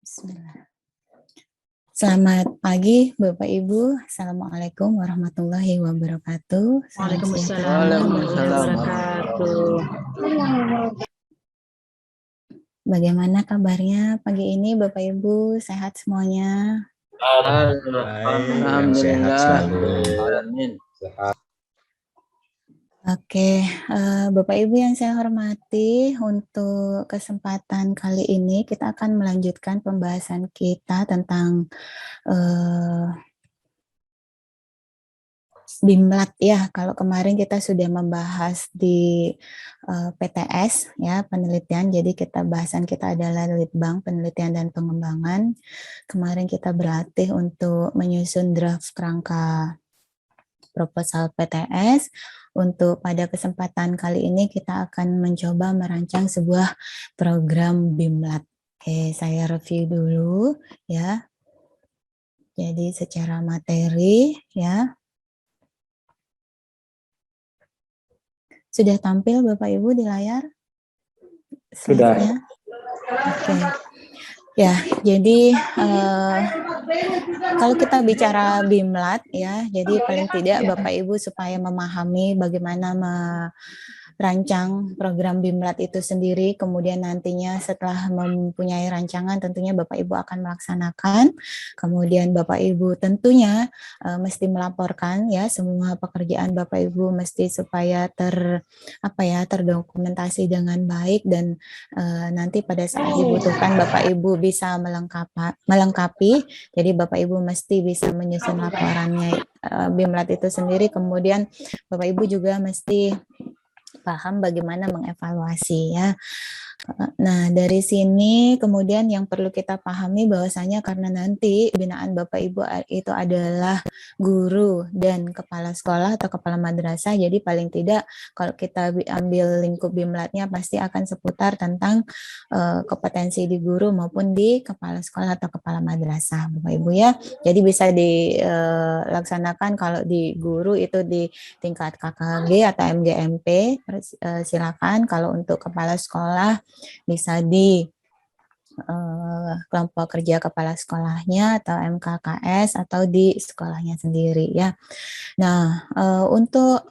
Bismillah. Selamat pagi Bapak Ibu. Assalamualaikum warahmatullahi wabarakatuh. Waalaikumsalam warahmatullahi wabarakatuh. Bagaimana kabarnya pagi ini Bapak Ibu? Sehat semuanya? Alhamdulillah. Amin. Oke, Bapak Ibu yang saya hormati, untuk kesempatan kali ini kita akan melanjutkan pembahasan kita tentang BIMLAT ya. Kalau kemarin kita sudah membahas di PTS ya, penelitian. Jadi bahasan kita adalah Litbang penelitian dan pengembangan. Kemarin kita berlatih untuk menyusun draft kerangka proposal PTS. Untuk pada kesempatan kali ini kita akan mencoba merancang sebuah program BIMLAT. Oke, saya review dulu ya. Jadi secara materi ya. Sudah tampil Bapak Ibu di layar? Slide-nya? Oke. Ya, jadi kalau kita bicara BIMLAT ya, jadi paling tidak Bapak Ibu supaya memahami bagaimana merancang program BIMLAT itu sendiri, kemudian nantinya setelah mempunyai rancangan tentunya Bapak Ibu akan melaksanakan, kemudian Bapak Ibu tentunya mesti melaporkan ya semua pekerjaan Bapak Ibu mesti supaya terdokumentasi dengan baik dan nanti pada saat dibutuhkan Bapak Ibu bisa melengkapi. Jadi Bapak Ibu mesti bisa menyusun laporannya BIMLAT itu sendiri. Kemudian Bapak Ibu juga mesti paham bagaimana mengevaluasi ya. Nah, dari sini kemudian yang perlu kita pahami bahwasanya karena nanti binaan Bapak Ibu itu adalah guru dan kepala sekolah atau kepala madrasah, jadi paling tidak kalau kita ambil lingkup BIMLAT-nya pasti akan seputar tentang kompetensi di guru maupun di kepala sekolah atau kepala madrasah Bapak Ibu ya. Jadi bisa dilaksanakan kalau di guru itu di tingkat KKG atau MGMP, silakan. Kalau untuk kepala sekolah bisa di kelompok kerja kepala sekolahnya atau MKKS atau di sekolahnya sendiri ya. Nah, untuk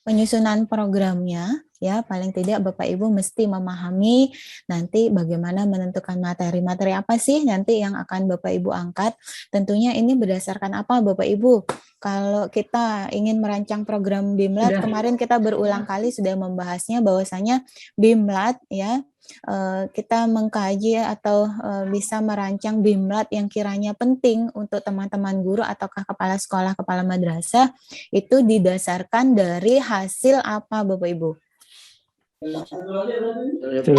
penyusunan programnya ya paling tidak Bapak Ibu mesti memahami nanti bagaimana menentukan materi-materi apa sih nanti yang akan Bapak Ibu angkat. Tentunya ini berdasarkan apa Bapak Ibu? Kalau kita ingin merancang program BIMLAT, kemarin kita berulang kali sudah membahasnya bahwasanya BIMLAT ya kita mengkaji atau bisa merancang BIMLAT yang kiranya penting untuk teman-teman guru ataukah kepala sekolah, kepala madrasah itu didasarkan dari hasil apa Bapak Ibu?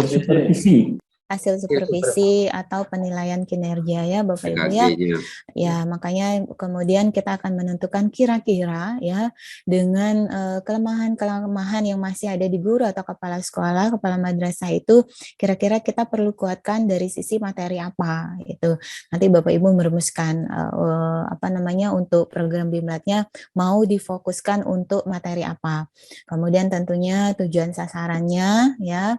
Supervisi. Hasil supervisi atau penilaian kinerja ya Bapak Ibu ya. Ya, makanya kemudian kita akan menentukan kira-kira ya dengan kelemahan-kelemahan yang masih ada di guru atau kepala sekolah, kepala madrasah itu kira-kira kita perlu kuatkan dari sisi materi apa itu. Nanti Bapak Ibu merumuskan untuk program BIMLAT-nya mau difokuskan untuk materi apa. Kemudian tentunya tujuan sasarannya ya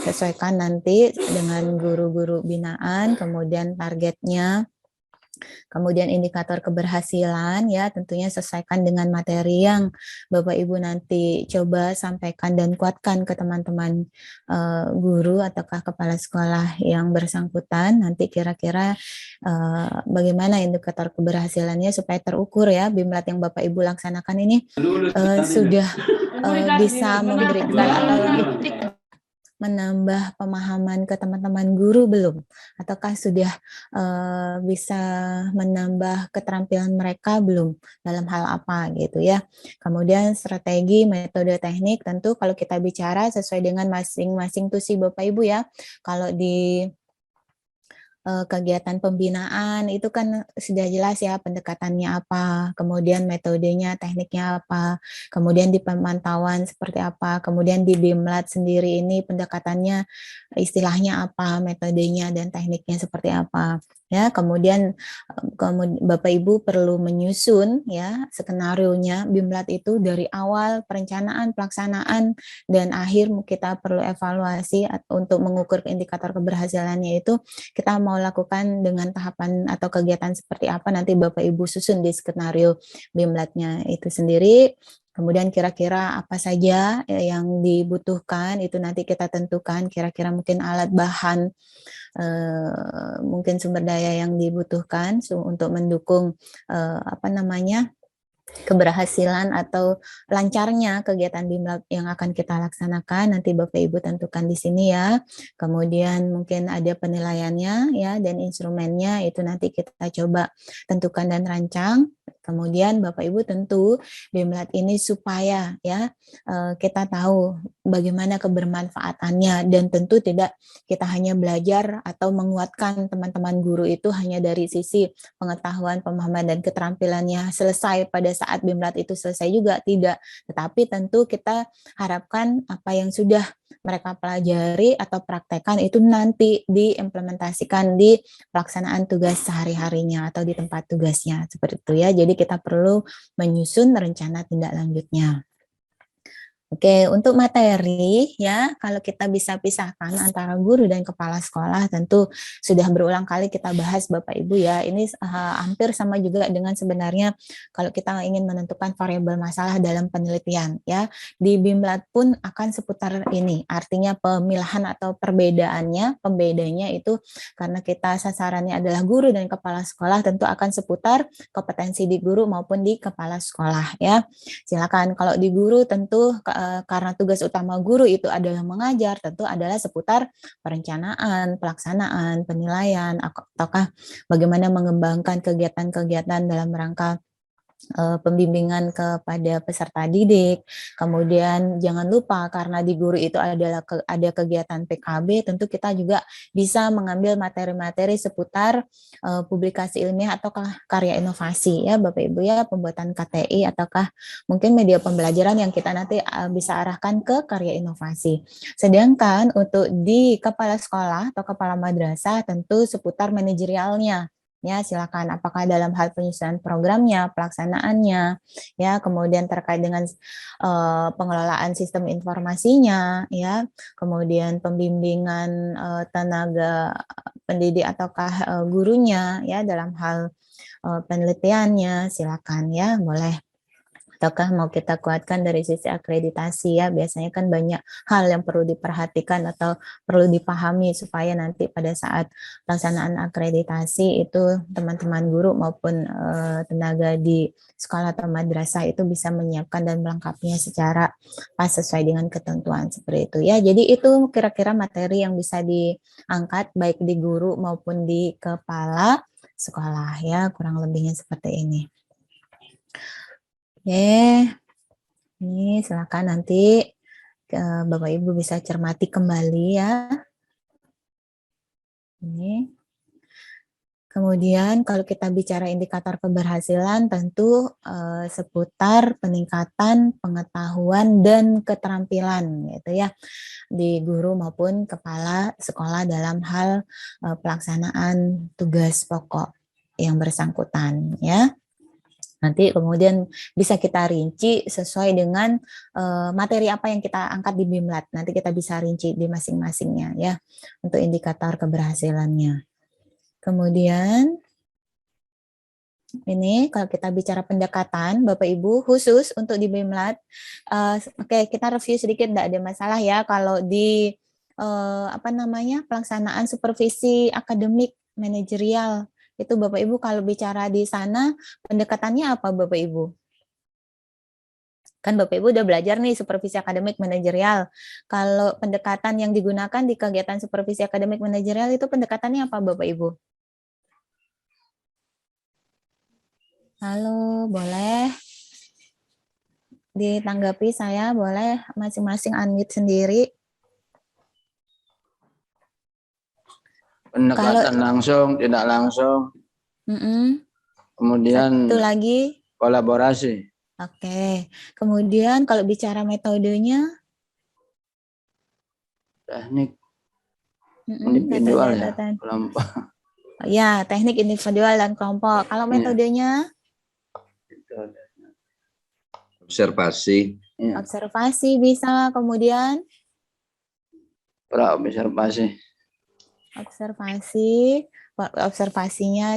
sesuaikan nanti dengan guru-guru binaan, kemudian targetnya, kemudian indikator keberhasilan ya tentunya sesuaikan dengan materi yang Bapak Ibu nanti coba sampaikan dan kuatkan ke teman-teman guru ataukah kepala sekolah yang bersangkutan. Nanti kira-kira bagaimana indikator keberhasilannya supaya terukur ya BIMLAT yang Bapak Ibu laksanakan ini sudah bisa memberikan atau menambah pemahaman ke teman-teman guru belum? Ataukah sudah bisa menambah keterampilan mereka belum dalam hal apa gitu ya. Kemudian strategi, metode, teknik tentu kalau kita bicara sesuai dengan masing-masing tusi Bapak Ibu ya. Kalau di kegiatan pembinaan itu kan sudah jelas ya pendekatannya apa, kemudian metodenya, tekniknya apa, kemudian di pemantauan seperti apa, kemudian di BIMLAT sendiri ini pendekatannya istilahnya apa, metodenya dan tekniknya seperti apa. Ya, kemudian Bapak Ibu perlu menyusun ya skenarionya BIMLAT itu dari awal perencanaan, pelaksanaan, dan akhir kita perlu evaluasi untuk mengukur indikator keberhasilannya itu kita mau lakukan dengan tahapan atau kegiatan seperti apa, nanti Bapak Ibu susun di skenario BIMLAT-nya itu sendiri. Kemudian kira-kira apa saja yang dibutuhkan itu nanti kita tentukan, kira-kira mungkin alat bahan, mungkin sumber daya yang dibutuhkan untuk mendukung keberhasilan atau lancarnya kegiatan BIMLAT yang akan kita laksanakan. Nanti Bapak Ibu tentukan di sini ya. Kemudian mungkin ada penilaiannya ya, dan instrumennya itu nanti kita coba tentukan dan rancang. Kemudian Bapak Ibu tentu BIMLAT ini supaya ya kita tahu bagaimana kebermanfaatannya, dan tentu tidak kita hanya belajar atau menguatkan teman-teman guru itu hanya dari sisi pengetahuan, pemahaman, dan keterampilannya selesai pada saat BIMLAT itu selesai juga, tidak. Tetapi tentu kita harapkan apa yang sudah mereka pelajari atau praktekkan itu nanti diimplementasikan di pelaksanaan tugas sehari-harinya atau di tempat tugasnya, seperti itu ya. Jadi kita perlu menyusun rencana tindak lanjutnya. Oke, untuk materi ya, kalau kita bisa pisahkan antara guru dan kepala sekolah, tentu sudah berulang kali kita bahas Bapak Ibu ya. Ini hampir sama juga dengan sebenarnya kalau kita ingin menentukan variabel masalah dalam penelitian ya. Di BIMLAT pun akan seputar ini. Artinya pemilahan atau pembedanya itu karena kita sasarannya adalah guru dan kepala sekolah, tentu akan seputar kompetensi di guru maupun di kepala sekolah ya. Silakan kalau di guru tentu karena tugas utama guru itu adalah mengajar, tentu adalah seputar perencanaan, pelaksanaan, penilaian, ataukah bagaimana mengembangkan kegiatan-kegiatan dalam rangka pembimbingan kepada peserta didik. Kemudian jangan lupa karena di guru itu adalah ada kegiatan PKB, tentu kita juga bisa mengambil materi-materi seputar publikasi ilmiah ataukah karya inovasi ya Bapak Ibu ya, pembuatan KTI ataukah mungkin media pembelajaran yang kita nanti bisa arahkan ke karya inovasi. Sedangkan untuk di kepala sekolah atau kepala madrasah tentu seputar manajerialnya. Ya, silakan apakah dalam hal penyusunan programnya, pelaksanaannya, ya, kemudian terkait dengan pengelolaan sistem informasinya, ya, kemudian pembimbingan tenaga pendidik ataukah gurunya, ya, dalam hal penelitiannya, silakan ya, boleh. Ataukah mau kita kuatkan dari sisi akreditasi ya, biasanya kan banyak hal yang perlu diperhatikan atau perlu dipahami supaya nanti pada saat pelaksanaan akreditasi itu teman-teman guru maupun tenaga di sekolah atau madrasah itu bisa menyiapkan dan melengkapinya secara pas sesuai dengan ketentuan seperti itu ya. Jadi itu kira-kira materi yang bisa diangkat baik di guru maupun di kepala sekolah ya, kurang lebihnya seperti ini. Oke, ini silakan nanti Bapak Ibu bisa cermati kembali ya. Ini. Kemudian kalau kita bicara indikator keberhasilan tentu seputar peningkatan pengetahuan dan keterampilan gitu ya di guru maupun kepala sekolah dalam hal pelaksanaan tugas pokok yang bersangkutan ya. Nanti kemudian bisa kita rinci sesuai dengan materi apa yang kita angkat di BIMLAT. Nanti kita bisa rinci di masing-masingnya ya untuk indikator keberhasilannya. Kemudian ini kalau kita bicara pendekatan Bapak Ibu khusus untuk di BIMLAT, oke kita review sedikit, tidak ada masalah ya kalau di pelaksanaan supervisi akademik manajerial. Itu Bapak Ibu kalau bicara di sana pendekatannya apa Bapak Ibu? Kan Bapak Ibu udah belajar nih supervisi akademik manajerial. Kalau pendekatan yang digunakan di kegiatan supervisi akademik manajerial itu pendekatannya apa Bapak Ibu? Halo, boleh ditanggapi saya, boleh masing-masing unmute sendiri. Pendekatan langsung, tidak langsung. Kemudian satu lagi kolaborasi. Oke. Kemudian kalau bicara metodenya, teknik individual ya, kelompok. Ya, teknik individual dan kelompok. Kalau metodenya? Observasi. Observasi bisa, kemudian? Praobservasi. Observasinya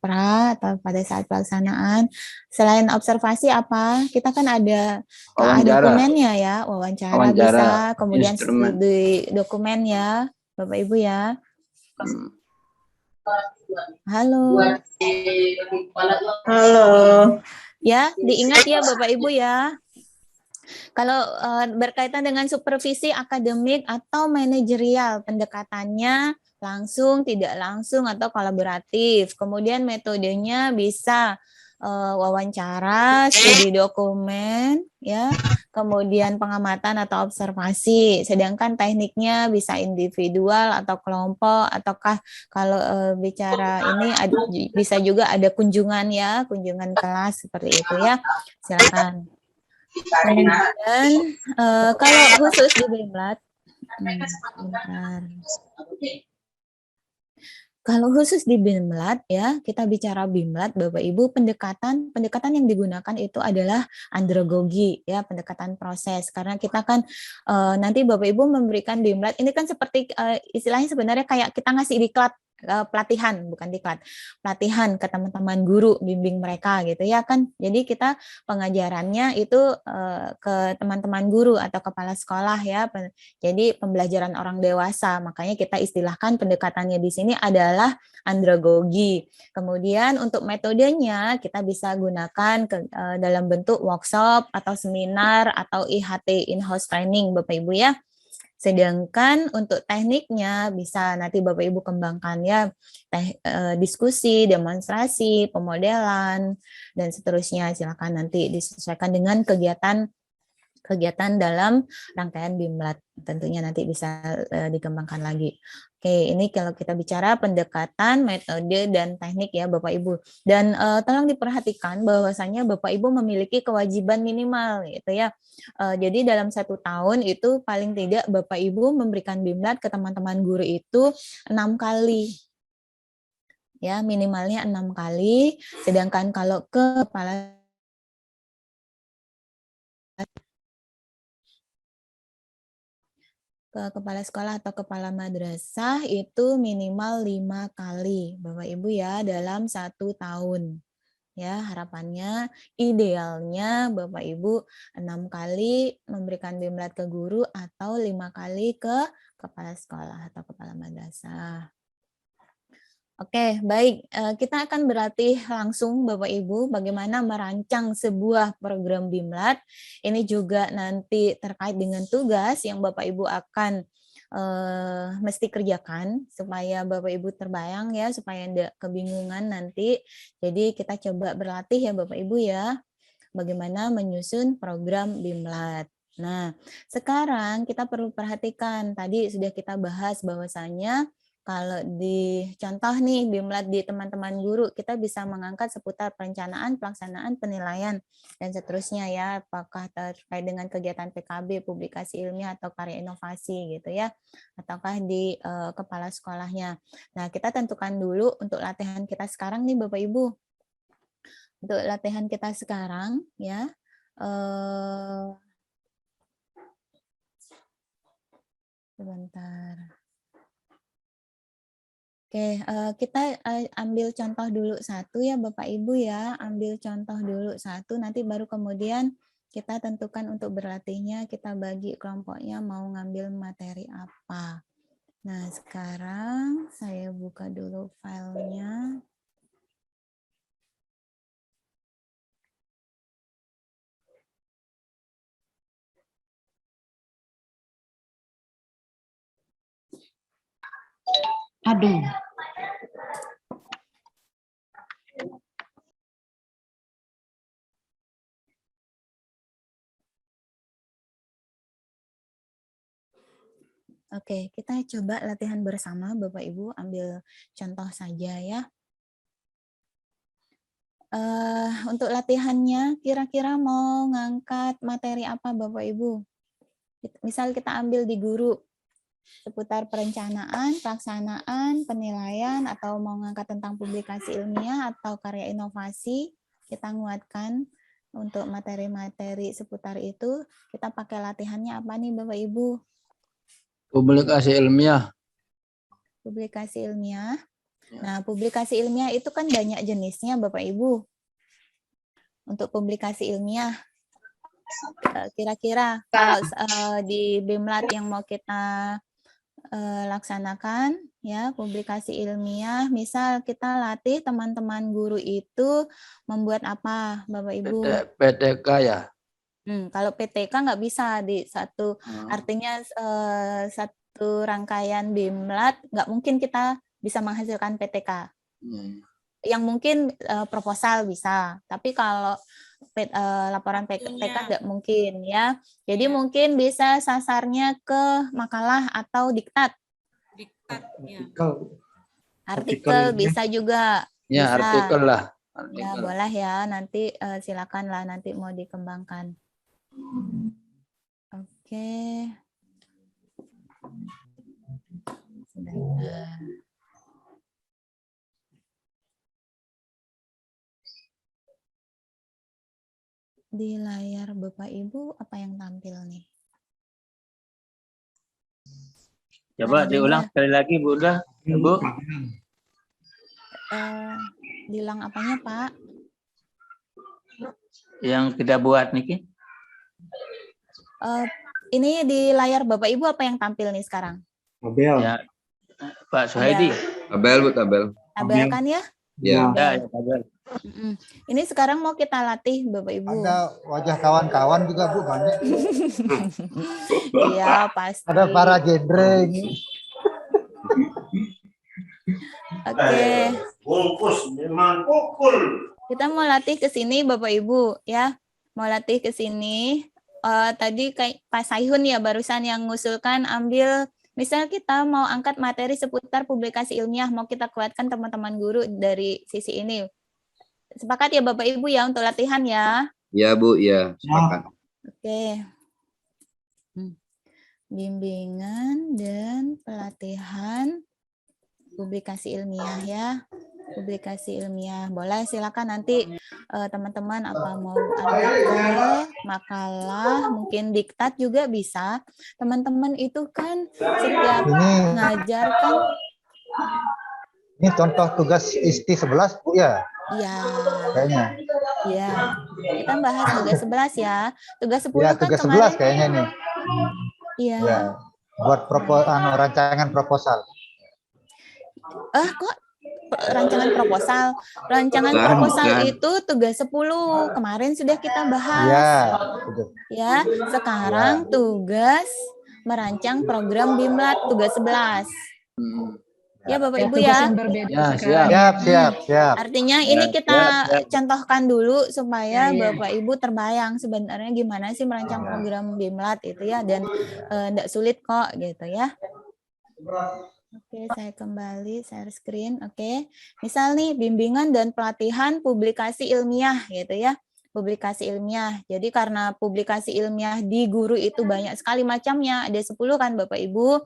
pra atau pada saat pelaksanaan. Selain observasi apa? Kita kan ada dokumennya ya, wawancara bisa, kemudian studi dokumen ya, Bapak Ibu ya. Halo. Halo. Ya, diingat ya Bapak Ibu ya. Kalau berkaitan dengan supervisi akademik atau manajerial, pendekatannya langsung, tidak langsung, atau kolaboratif. Kemudian metodenya bisa wawancara, studi dokumen, ya, kemudian pengamatan atau observasi. Sedangkan tekniknya bisa individual atau kelompok, ataukah kalau bicara ini bisa juga ada kunjungan ya, kunjungan kelas seperti itu ya. Silakan. Kemudian kalau khusus di BIMLAT, kalau khusus di BIMLAT ya, kita bicara BIMLAT Bapak Ibu, pendekatan yang digunakan itu adalah andragogi ya, pendekatan proses. Karena kita kan nanti Bapak Ibu memberikan BIMLAT, ini kan seperti istilahnya sebenarnya kayak kita ngasih diklat pelatihan, bukan diklat, pelatihan ke teman-teman guru, bimbing mereka gitu ya kan. Jadi kita pengajarannya itu ke teman-teman guru atau kepala sekolah ya. Jadi pembelajaran orang dewasa, makanya kita istilahkan pendekatannya di sini adalah andragogi. Kemudian untuk metodenya kita bisa gunakan dalam bentuk workshop atau seminar atau IHT in-house training Bapak Ibu ya. Sedangkan untuk tekniknya bisa nanti Bapak Ibu kembangkan ya, diskusi, demonstrasi, pemodelan, dan seterusnya. Silakan nanti disesuaikan dengan kegiatan dalam rangkaian BIMLAT. Tentunya nanti bisa dikembangkan lagi. Oke, ini kalau kita bicara pendekatan, metode, dan teknik ya Bapak Ibu. Dan tolong diperhatikan bahwasanya Bapak Ibu memiliki kewajiban minimal gitu ya. Jadi dalam 1 tahun itu paling tidak Bapak Ibu memberikan BIMLAT ke teman-teman guru itu 6 kali. Ya, minimalnya 6 kali. Sedangkan kalau ke kepala sekolah atau kepala madrasah itu minimal 5 kali Bapak Ibu ya dalam 1 tahun. Ya, harapannya idealnya Bapak Ibu 6 kali memberikan BIMLAT ke guru atau 5 kali ke kepala sekolah atau kepala madrasah. Oke, baik. Kita akan berlatih langsung Bapak Ibu bagaimana merancang sebuah program BIMLAT. Ini juga nanti terkait dengan tugas yang Bapak Ibu akan mesti kerjakan supaya Bapak Ibu terbayang ya, supaya tidak kebingungan nanti. Jadi kita coba berlatih ya Bapak Ibu ya, bagaimana menyusun program BIMLAT. Nah, sekarang kita perlu perhatikan, tadi sudah kita bahas bahwasanya kalau di contoh nih BIMLAT di teman-teman guru, kita bisa mengangkat seputar perencanaan, pelaksanaan, penilaian, dan seterusnya ya, apakah terkait dengan kegiatan PKB, publikasi ilmiah, atau karya inovasi gitu ya, ataukah di kepala sekolahnya. Nah, kita tentukan dulu untuk latihan kita sekarang nih Bapak Ibu. Untuk latihan kita sekarang ya, sebentar. Oke, kita ambil contoh dulu satu ya Bapak Ibu ya, ambil contoh dulu satu, nanti baru kemudian kita tentukan untuk berlatihnya, kita bagi kelompoknya mau ngambil materi apa. Nah, sekarang saya buka dulu filenya. Aduh. Oke, kita coba latihan bersama Bapak Ibu, ambil contoh saja ya. Untuk latihannya kira-kira mau ngangkat materi apa Bapak Ibu? Misal kita ambil di guru. seputar perencanaan, pelaksanaan, penilaian, atau mau ngangkat tentang publikasi ilmiah atau karya inovasi, kita nguatkan untuk materi-materi seputar itu. Kita pakai latihannya apa nih Bapak Ibu? Publikasi ilmiah. Publikasi ilmiah. Nah, publikasi ilmiah itu kan banyak jenisnya Bapak Ibu. Untuk publikasi ilmiah, kira-kira kalau di BIMLAT yang mau kita laksanakan ya publikasi ilmiah, misal kita latih teman-teman guru itu membuat apa Bapak Ibu? PTK ya. Kalau PTK nggak bisa di satu, artinya satu rangkaian BIMLAT nggak mungkin kita bisa menghasilkan PTK. Yang mungkin proposal bisa, tapi kalau laporan PTK nggak mungkin ya. Jadi mungkin bisa sasarnya ke makalah atau diktat. Artikel bisa juga. Ya, bisa. artikel lah. Ya, boleh ya. Nanti silakanlah nanti mau dikembangkan. Oke. Sebentar. Di layar Bapak Ibu apa yang tampil nih? Coba diulang sekali lagi Bunda, Bu. Diulang apanya Pak? Yang kita buat nih. Ini di layar Bapak Ibu apa yang tampil nih sekarang? Tabel. Ya, Pak Suhaidi. Tabel Bu, tabel. Tabel kan ya? Ya. Ya, tabel. Ini sekarang mau kita latih Bapak Ibu. Ada wajah kawan-kawan juga Bu banyak. Iya pasti. Ada para genre ini. Oke. Bungkus memang pukul. Kita mau latih ke sini Bapak Ibu ya. Mau latih ke sini. Tadi kayak Pak Saihun ya barusan yang ngusulkan ambil. Misal kita mau angkat materi seputar publikasi ilmiah, mau kita kuatkan teman-teman guru dari sisi ini. Sepakat ya Bapak Ibu ya untuk latihan ya? Ya Bu, ya sepakat. Oke. Bimbingan dan pelatihan publikasi ilmiah ya. Publikasi ilmiah. Boleh silakan nanti teman-teman apa mau artikel, makalah, mungkin diktat juga bisa. Teman-teman itu kan setiap ngajar kan. Ini contoh tugas ISTI 11 Bu ya? Iya. Kayaknya. Iya. Kita bahas tugas 11 ya. Tugas 10 Ya, kan tugas kemarin. 11 kayaknya nih. Iya. Ya, buat rancangan proposal. Kok rancangan proposal? Rancangan Bukan, proposal bukan. itu tugas 10. Kemarin sudah kita bahas. Ya, Ya, sekarang tugas merancang program BIMLAT tugas 11. Ya Bapak Ibu ya. Ya, siap. Artinya ini kita contohkan dulu supaya Ya. Bapak Ibu terbayang sebenarnya gimana sih merancang program BIMLAT itu ya, dan enggak sulit kok gitu ya. Oke, saya kembali share screen. Oke. Misal nih bimbingan dan pelatihan publikasi ilmiah gitu ya. Publikasi ilmiah. Jadi karena publikasi ilmiah di guru itu banyak sekali macamnya, ada 10 kan Bapak Ibu.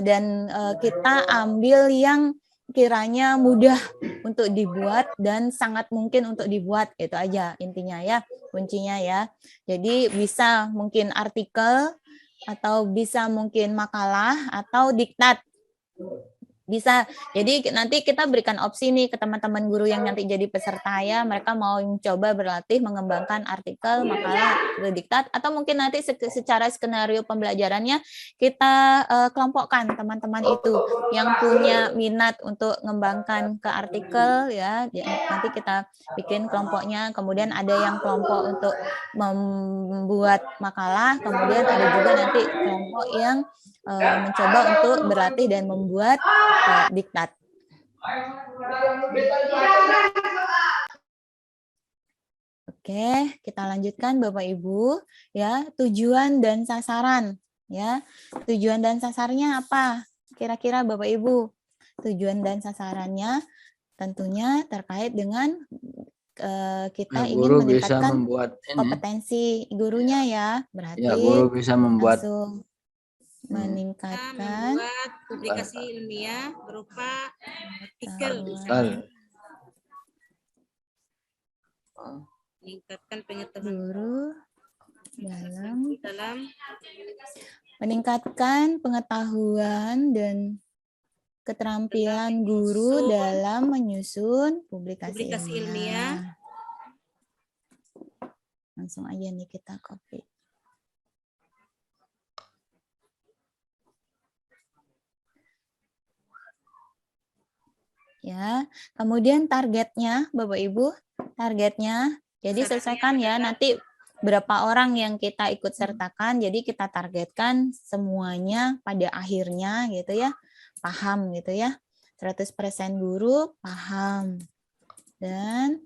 Dan kita ambil yang kiranya mudah untuk dibuat dan sangat mungkin untuk dibuat, itu aja intinya ya, kuncinya ya. Jadi bisa mungkin artikel atau bisa mungkin makalah atau diktat. Bisa. Jadi nanti kita berikan opsi nih ke teman-teman guru yang nanti jadi peserta ya, mereka mau coba berlatih mengembangkan artikel, makalah, diktat, atau mungkin nanti secara skenario pembelajarannya kita kelompokkan teman-teman itu yang punya minat untuk mengembangkan ke artikel ya, nanti kita bikin kelompoknya, kemudian ada yang kelompok untuk membuat makalah, kemudian ada juga nanti kelompok yang mencoba untuk berlatih dan membuat diktat. Oke, kita lanjutkan Bapak Ibu ya, tujuan dan sasaran ya. Tujuan dan sasarnya apa? Kira-kira Bapak Ibu. Tujuan dan sasarannya tentunya terkait dengan kita ingin Guru bisa meningkatkan membuat ini. kompetensi gurunya ya. Berarti Ya, guru bisa membuat langsung meningkatkan membuat publikasi ilmiah berupa artikel, meningkatkan pengetahuan guru dalam dalam meningkatkan pengetahuan dan keterampilan guru dalam menyusun publikasi ilmiah. Langsung aja nih kita copy. Ya, kemudian targetnya, Bapak Ibu, targetnya, jadi selesaikan ya, nanti berapa orang yang kita ikut sertakan, jadi kita targetkan semuanya pada akhirnya gitu ya, paham gitu ya, 100% guru paham dan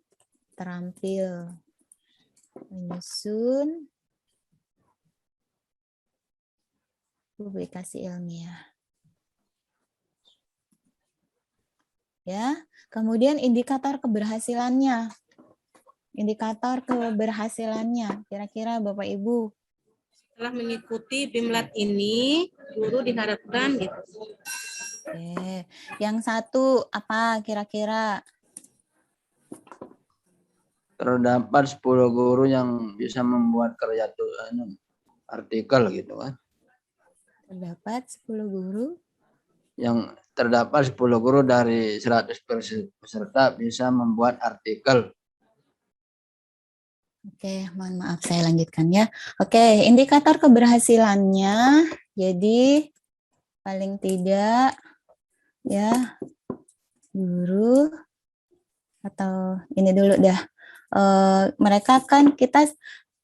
terampil menyusun publikasi ilmiah. Ya, kemudian indikator keberhasilannya. Indikator keberhasilannya, kira-kira Bapak Ibu. Setelah mengikuti BIMLAT ini, guru diharapkan gitu. Oke, yang satu apa kira-kira? Terdapat 10 guru yang bisa membuat karya artikel gitu kan. Terdapat 10 guru. Yang terdapat 10 guru dari 100 peserta bisa membuat artikel. Oke, mohon maaf saya lanjutkan ya. Oke, indikator keberhasilannya, jadi paling tidak ya guru atau ini dulu dah. Mereka kan kita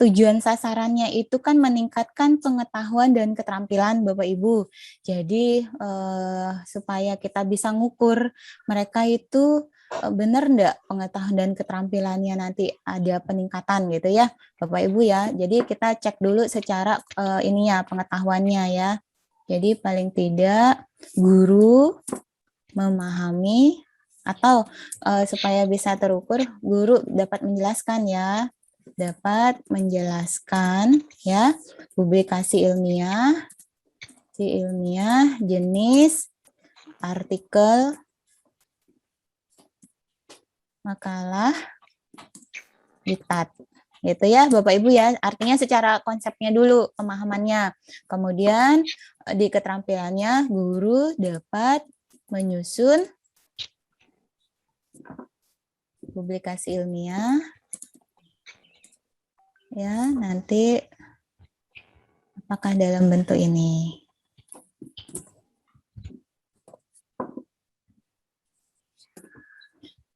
tujuan sasarannya itu kan meningkatkan pengetahuan dan keterampilan Bapak Ibu. Jadi supaya kita bisa ngukur mereka itu benar enggak pengetahuan dan keterampilannya nanti ada peningkatan gitu ya Bapak Ibu ya. Jadi kita cek dulu secara ininya pengetahuannya ya. Jadi paling tidak guru memahami atau supaya bisa terukur guru dapat menjelaskan ya. Dapat menjelaskan ya publikasi ilmiah jenis artikel makalah diktat gitu ya Bapak Ibu ya, artinya secara konsepnya dulu pemahamannya, kemudian di keterampilannya guru dapat menyusun publikasi ilmiah ya, nanti apakah dalam bentuk ini.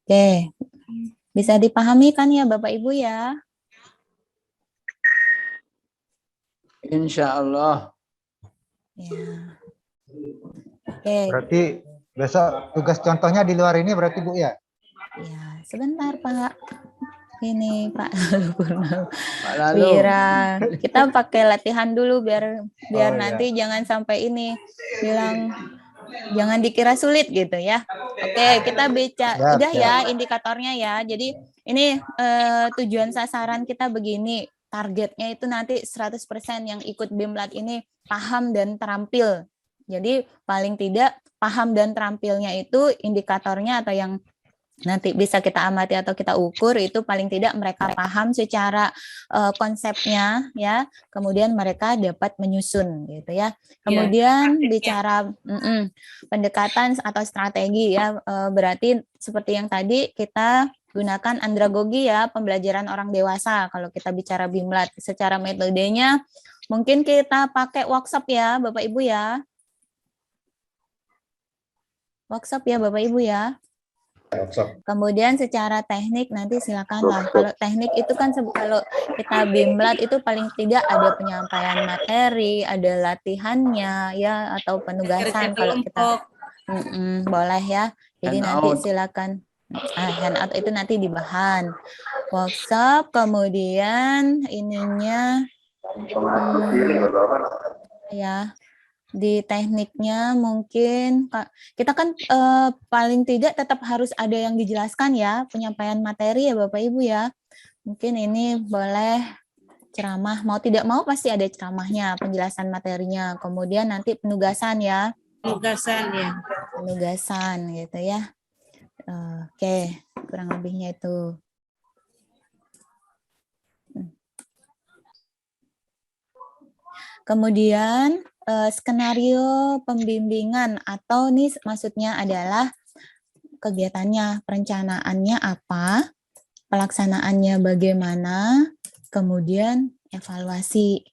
Oke, bisa dipahami kan ya Bapak Ibu ya? Insya Allah. Ya. Oke. Berarti besok tugas contohnya di luar ini berarti Bu ya? Ya, sebentar Pak. Ini Pak Purnama. Lalu. Wira, kita pakai latihan dulu biar nanti ya. jangan sampai ini bilang jangan dikira sulit gitu ya. Oke, kita baca udah ya indikatornya ya. Jadi ini tujuan sasaran kita begini. Targetnya itu nanti 100% yang ikut BIMLAT ini paham dan terampil. Jadi paling tidak paham dan terampilnya itu indikatornya atau yang nanti bisa kita amati atau kita ukur itu paling tidak mereka paham secara konsepnya ya, kemudian mereka dapat menyusun gitu ya. Kemudian bicara pendekatan atau strategi ya, berarti seperti yang tadi kita gunakan andragogi ya, pembelajaran orang dewasa kalau kita bicara BIMLAT. Secara metodenya mungkin kita pakai workshop ya Bapak Ibu ya. Workshop ya Bapak Ibu ya. Kemudian secara teknik nanti silakanlah. Kalau teknik itu kan kalau kita BIMLAT itu paling tidak ada penyampaian materi, ada latihannya ya atau penugasan kalau kita boleh ya. Jadi nanti silakan handout itu nanti di bahan workshop, kemudian ininya ya. Di tekniknya mungkin kita kan paling tidak tetap harus ada yang dijelaskan ya, penyampaian materi ya Bapak Ibu ya. Mungkin ini boleh ceramah, mau tidak mau pasti ada ceramahnya, penjelasan materinya, kemudian nanti penugasan ya. Penugasan ya. Penugasan gitu ya. Oke, kurang lebihnya itu. Kemudian skenario pembimbingan atau nih maksudnya adalah kegiatannya, perencanaannya apa, pelaksanaannya bagaimana, kemudian evaluasi.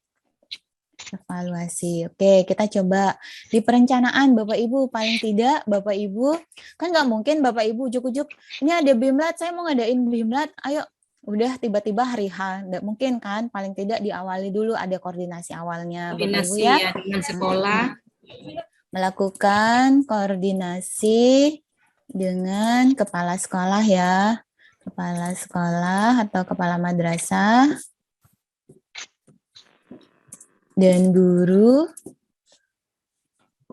Evaluasi. Oke, kita coba di perencanaan Bapak Ibu, paling tidak Bapak Ibu, kan nggak mungkin Bapak Ibu ujuk-ujuk, ini ada BIMLAT, saya mau ngadain BIMLAT, ayo. Udah tiba-tiba hari H, nggak mungkin kan, paling tidak diawali dulu ada koordinasi awalnya. Bapak Ibu Koordinasi ya. ya dengan sekolah. Melakukan koordinasi dengan kepala sekolah ya. Kepala sekolah atau kepala madrasah. Dan guru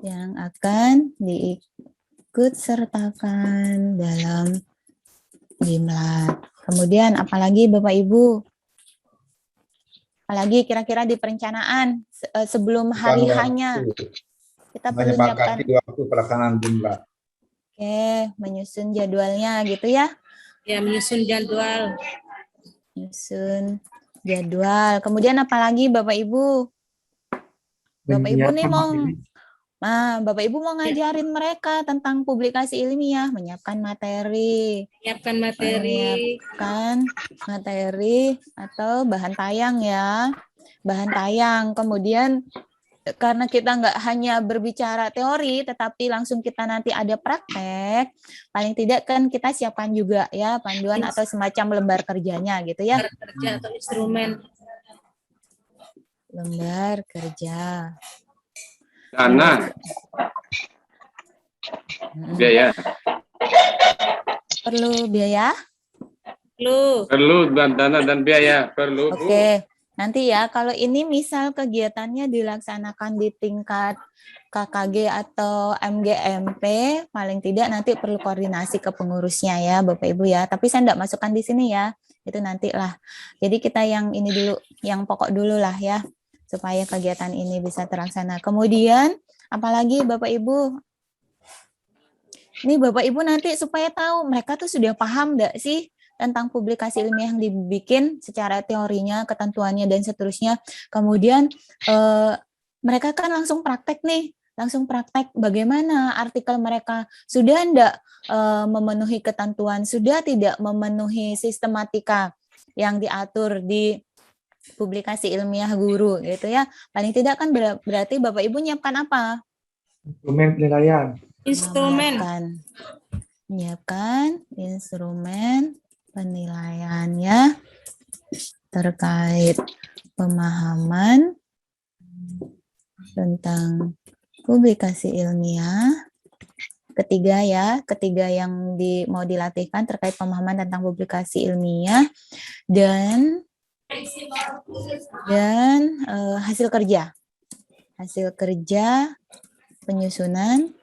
yang akan diikut sertakan dalam BIMLAT. Kemudian apalagi Bapak Ibu? Apalagi kira-kira di perencanaan sebelum hari hanya kita perlu menyiapkan waktu pelaksanaan BIMLAT. Oke, menyusun jadwalnya gitu ya. Ya, menyusun jadwal. Menyusun jadwal. Kemudian apalagi Bapak Ibu? Bapak Ibu nih Bapak Ibu mau ngajarin mereka tentang publikasi ilmiah, menyiapkan materi. Menyiapkan materi. Menyiapkan materi atau bahan tayang ya. Bahan tayang. Kemudian karena kita nggak hanya berbicara teori, tetapi langsung kita nanti ada praktek, paling tidak kan kita siapkan juga ya panduan atau semacam lembar kerjanya gitu ya. Lembar kerja atau instrumen. Lembar kerja. Dana. Biaya. Perlu biaya? Perlu dana dan biaya. Perlu. Oke. Nanti ya, kalau ini misal kegiatannya dilaksanakan di tingkat KKG atau MGMP, paling tidak nanti perlu koordinasi ke pengurusnya ya, Bapak Ibu ya. Tapi saya enggak masukkan di sini ya, itu nanti lah. Jadi kita yang ini dulu, yang pokok dulu lah ya, supaya kegiatan ini bisa terlaksana. Kemudian, apalagi Bapak Ibu? Ini Bapak Ibu nanti supaya tahu mereka tuh sudah paham enggak sih tentang publikasi ilmiah yang dibikin secara teorinya, ketentuannya, dan seterusnya. Kemudian mereka kan langsung praktek nih, langsung praktek bagaimana artikel mereka sudah enggak memenuhi ketentuan, sudah tidak memenuhi sistematika yang diatur di publikasi ilmiah guru gitu ya. Paling tidak kan berarti Bapak Ibu nyiapkan apa? Instrumen penilaian. Instrumen. Menyiapkan instrumen penilaiannya terkait pemahaman tentang publikasi ilmiah. Ketiga ya, ketiga yang mau dilatihkan terkait pemahaman tentang publikasi ilmiah dan hasil kerja. Hasil kerja penyusunan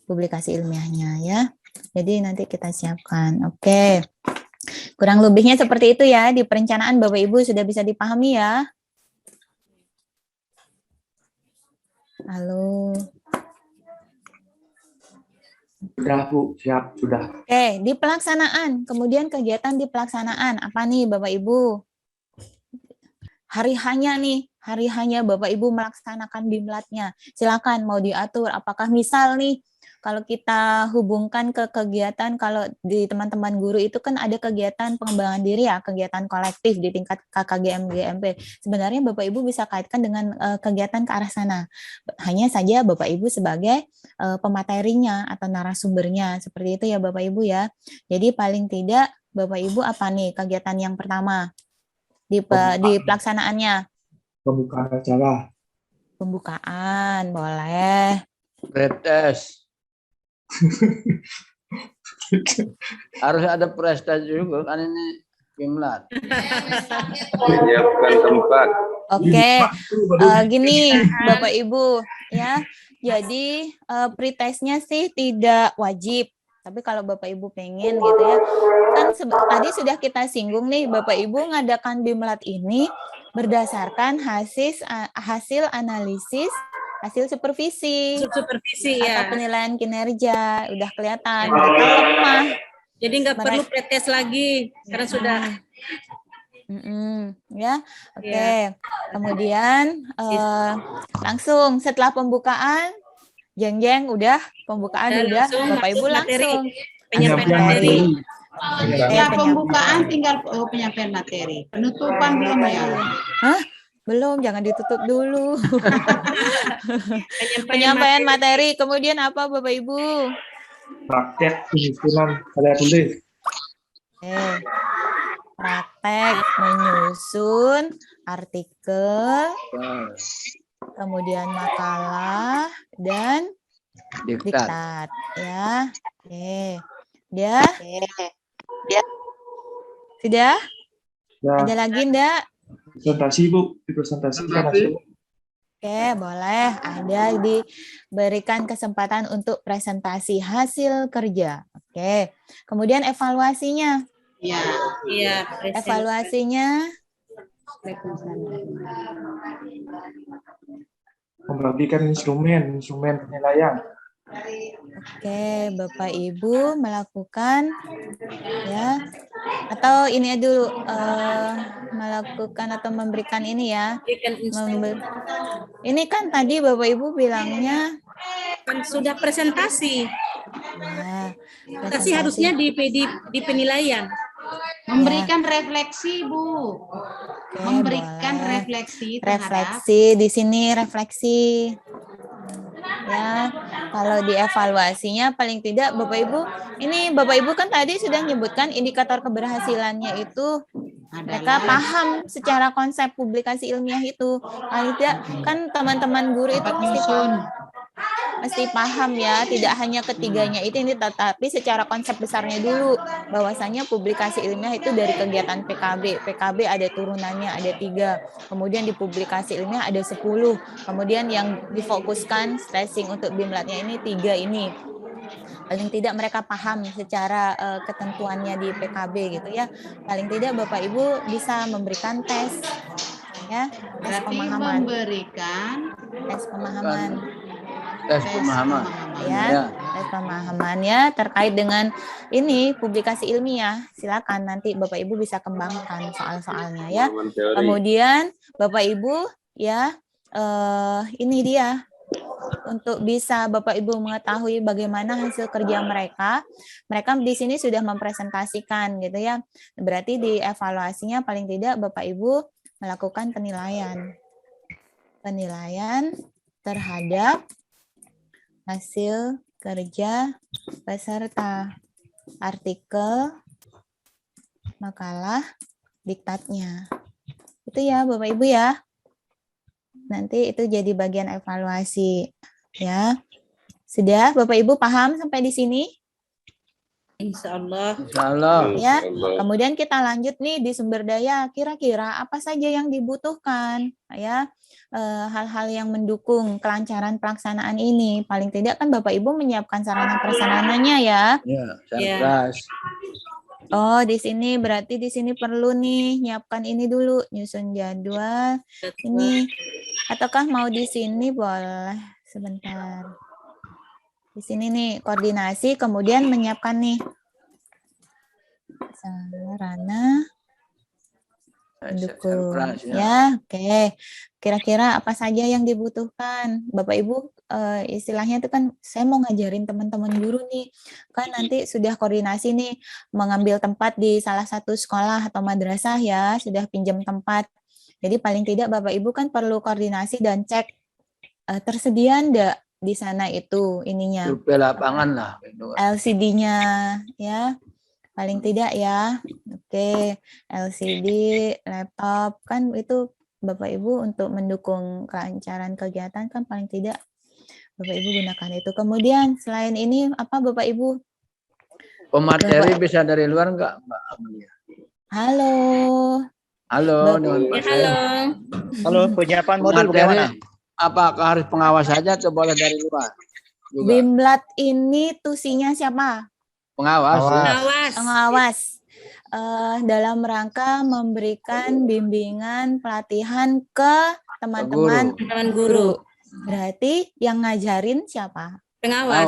publikasi ilmiahnya ya. Jadi nanti kita siapkan. Oke. Kurang lebihnya seperti itu ya, di perencanaan Bapak Ibu sudah bisa dipahami ya. Halo. Sudah Bu, siap, sudah. Oke, di pelaksanaan, kemudian kegiatan di pelaksanaan, apa nih Bapak Ibu? Hari hanya Bapak Ibu melaksanakan BIMLAT-nya. Silakan mau diatur, apakah misal nih, kalau kita hubungkan ke kegiatan, kalau di teman-teman guru itu kan ada kegiatan pengembangan diri ya, kegiatan kolektif di tingkat KKG MGMP. Sebenarnya Bapak Ibu bisa kaitkan dengan kegiatan ke arah sana. Hanya saja Bapak Ibu sebagai pematerinya atau narasumbernya. Seperti itu ya Bapak Ibu ya. Jadi paling tidak Bapak Ibu apa nih kegiatan yang pertama di pelaksanaannya? Pembukaan acara. Pembukaan, boleh. Pretest. Harus ada prestasi juga kan ini BIMLAT. Menyiapkan tempat. Oke, gini Bapak Ibu ya. Jadi pretestnya sih tidak wajib, Tapi kalau Bapak Ibu pengen gitu ya, kan tadi sudah kita singgung nih, Bapak Ibu ngadakan BIMLAT ini berdasarkan hasil analisis, hasil supervisi Supervisi atau ya. penilaian kinerja. Udah kelihatan mereka lemah. Jadi nggak perlu pretest lagi karena sudah. Ya, oke. Kemudian langsung setelah pembukaan, jeng udah pembukaan Dan udah, langsung Bapak Ibu materi. langsung Penyampaian materi. Ya, Pembukaan tinggal penyampaian materi. Penutupan belum ya? Hah? Belum, jangan ditutup dulu. Penyampaian materi, kemudian apa Bapak Ibu? Praktek penyusunan karya tulis. Praktek menyusun artikel, kemudian makalah dan diktat ya. Dia sudah? Ya, Ada lagi enggak? presentasi Bu, dipresentasikan hasil. Oke, boleh. Ada diberikan kesempatan untuk presentasi hasil kerja. Oke. Kemudian evaluasinya. Iya. Iya. Evaluasinya Membagikan instrumen penilaian. Oke, Bapak Ibu melakukan ya, atau ini dulu melakukan atau memberikan ini ya. Ini kan tadi Bapak Ibu bilangnya Kan sudah presentasi. ya, Presentasi harusnya di penilaian. Memberikan refleksi, Bu. Oke, Memberikan boleh. refleksi terhadap Refleksi di sini refleksi. Ya, kalau dievaluasinya paling tidak Bapak Ibu, ini Bapak Ibu kan tadi sudah menyebutkan indikator keberhasilannya itu mereka paham secara konsep publikasi ilmiah itu. Paling tidak kan teman-teman guru itu mesti paham ya, tidak hanya ketiganya itu ini, tetapi secara konsep besarnya dulu bahwasanya publikasi ilmiah itu dari kegiatan PKB ada turunannya ada 3, kemudian di publikasi ilmiah ada 10, kemudian yang difokuskan stressing untuk BIMLAT-nya ini 3 ini. Paling tidak mereka paham secara ketentuannya di PKB gitu ya. Paling tidak Bapak Ibu bisa memberikan tes ya, tes pemahaman. memberikan Tes pemahaman. Tes pemahaman. Ya, tes pemahamannya terkait dengan ini publikasi ilmiah. Silakan nanti Bapak Ibu bisa kembangkan soal-soalnya ya. Kemudian Bapak Ibu ya ini dia untuk bisa Bapak Ibu mengetahui bagaimana hasil kerja mereka di sini sudah mempresentasikan gitu ya. Berarti di evaluasinya paling tidak Bapak Ibu melakukan penilaian terhadap hasil kerja peserta, artikel, makalah, diktatnya. Itu ya Bapak Ibu ya. Nanti itu jadi bagian evaluasi ya. Sudah Bapak Ibu paham sampai di sini? Insya Allah. Ya. Kemudian kita lanjut nih di sumber daya. Kira-kira apa saja yang dibutuhkan ya? Hal-hal yang mendukung kelancaran pelaksanaan ini. Paling tidak kan Bapak Ibu menyiapkan sarana prasarananya ya. Ya. Oh, di sini berarti di sini perlu nih nyiapkan ini dulu, nyusun jadwal. Ini ataukah mau di sini boleh sebentar. Di sini nih koordinasi kemudian menyiapkan nih sarana mendukung ya. Oke. Kira-kira apa saja yang dibutuhkan Bapak Ibu? Istilahnya itu kan saya mau ngajarin teman-teman guru nih, kan nanti sudah koordinasi nih mengambil tempat di salah satu sekolah atau madrasah ya, sudah pinjam tempat. Jadi paling tidak Bapak Ibu kan perlu koordinasi dan cek tersedia enggak di sana itu ininya. Survei lapangan lah. LCD-nya ya. Paling tidak ya. Oke, LCD, laptop kan itu Bapak Ibu untuk mendukung kelancaran kegiatan kan paling tidak Bapak Ibu gunakan itu. Kemudian selain ini apa Bapak Ibu? Pemateri bisa dari luar enggak, Mbak Amelia? Halo. Halo. Halo, penyiapan modul Materi bagaimana? apakah harus pengawas saja atau boleh dari luar? Juga. BIMLAT ini tusinya siapa? Pengawas. Ya. Pengawas. Pengawas. Dalam rangka memberikan bimbingan pelatihan ke teman-teman Guru. Berarti yang ngajarin siapa? Pengawas.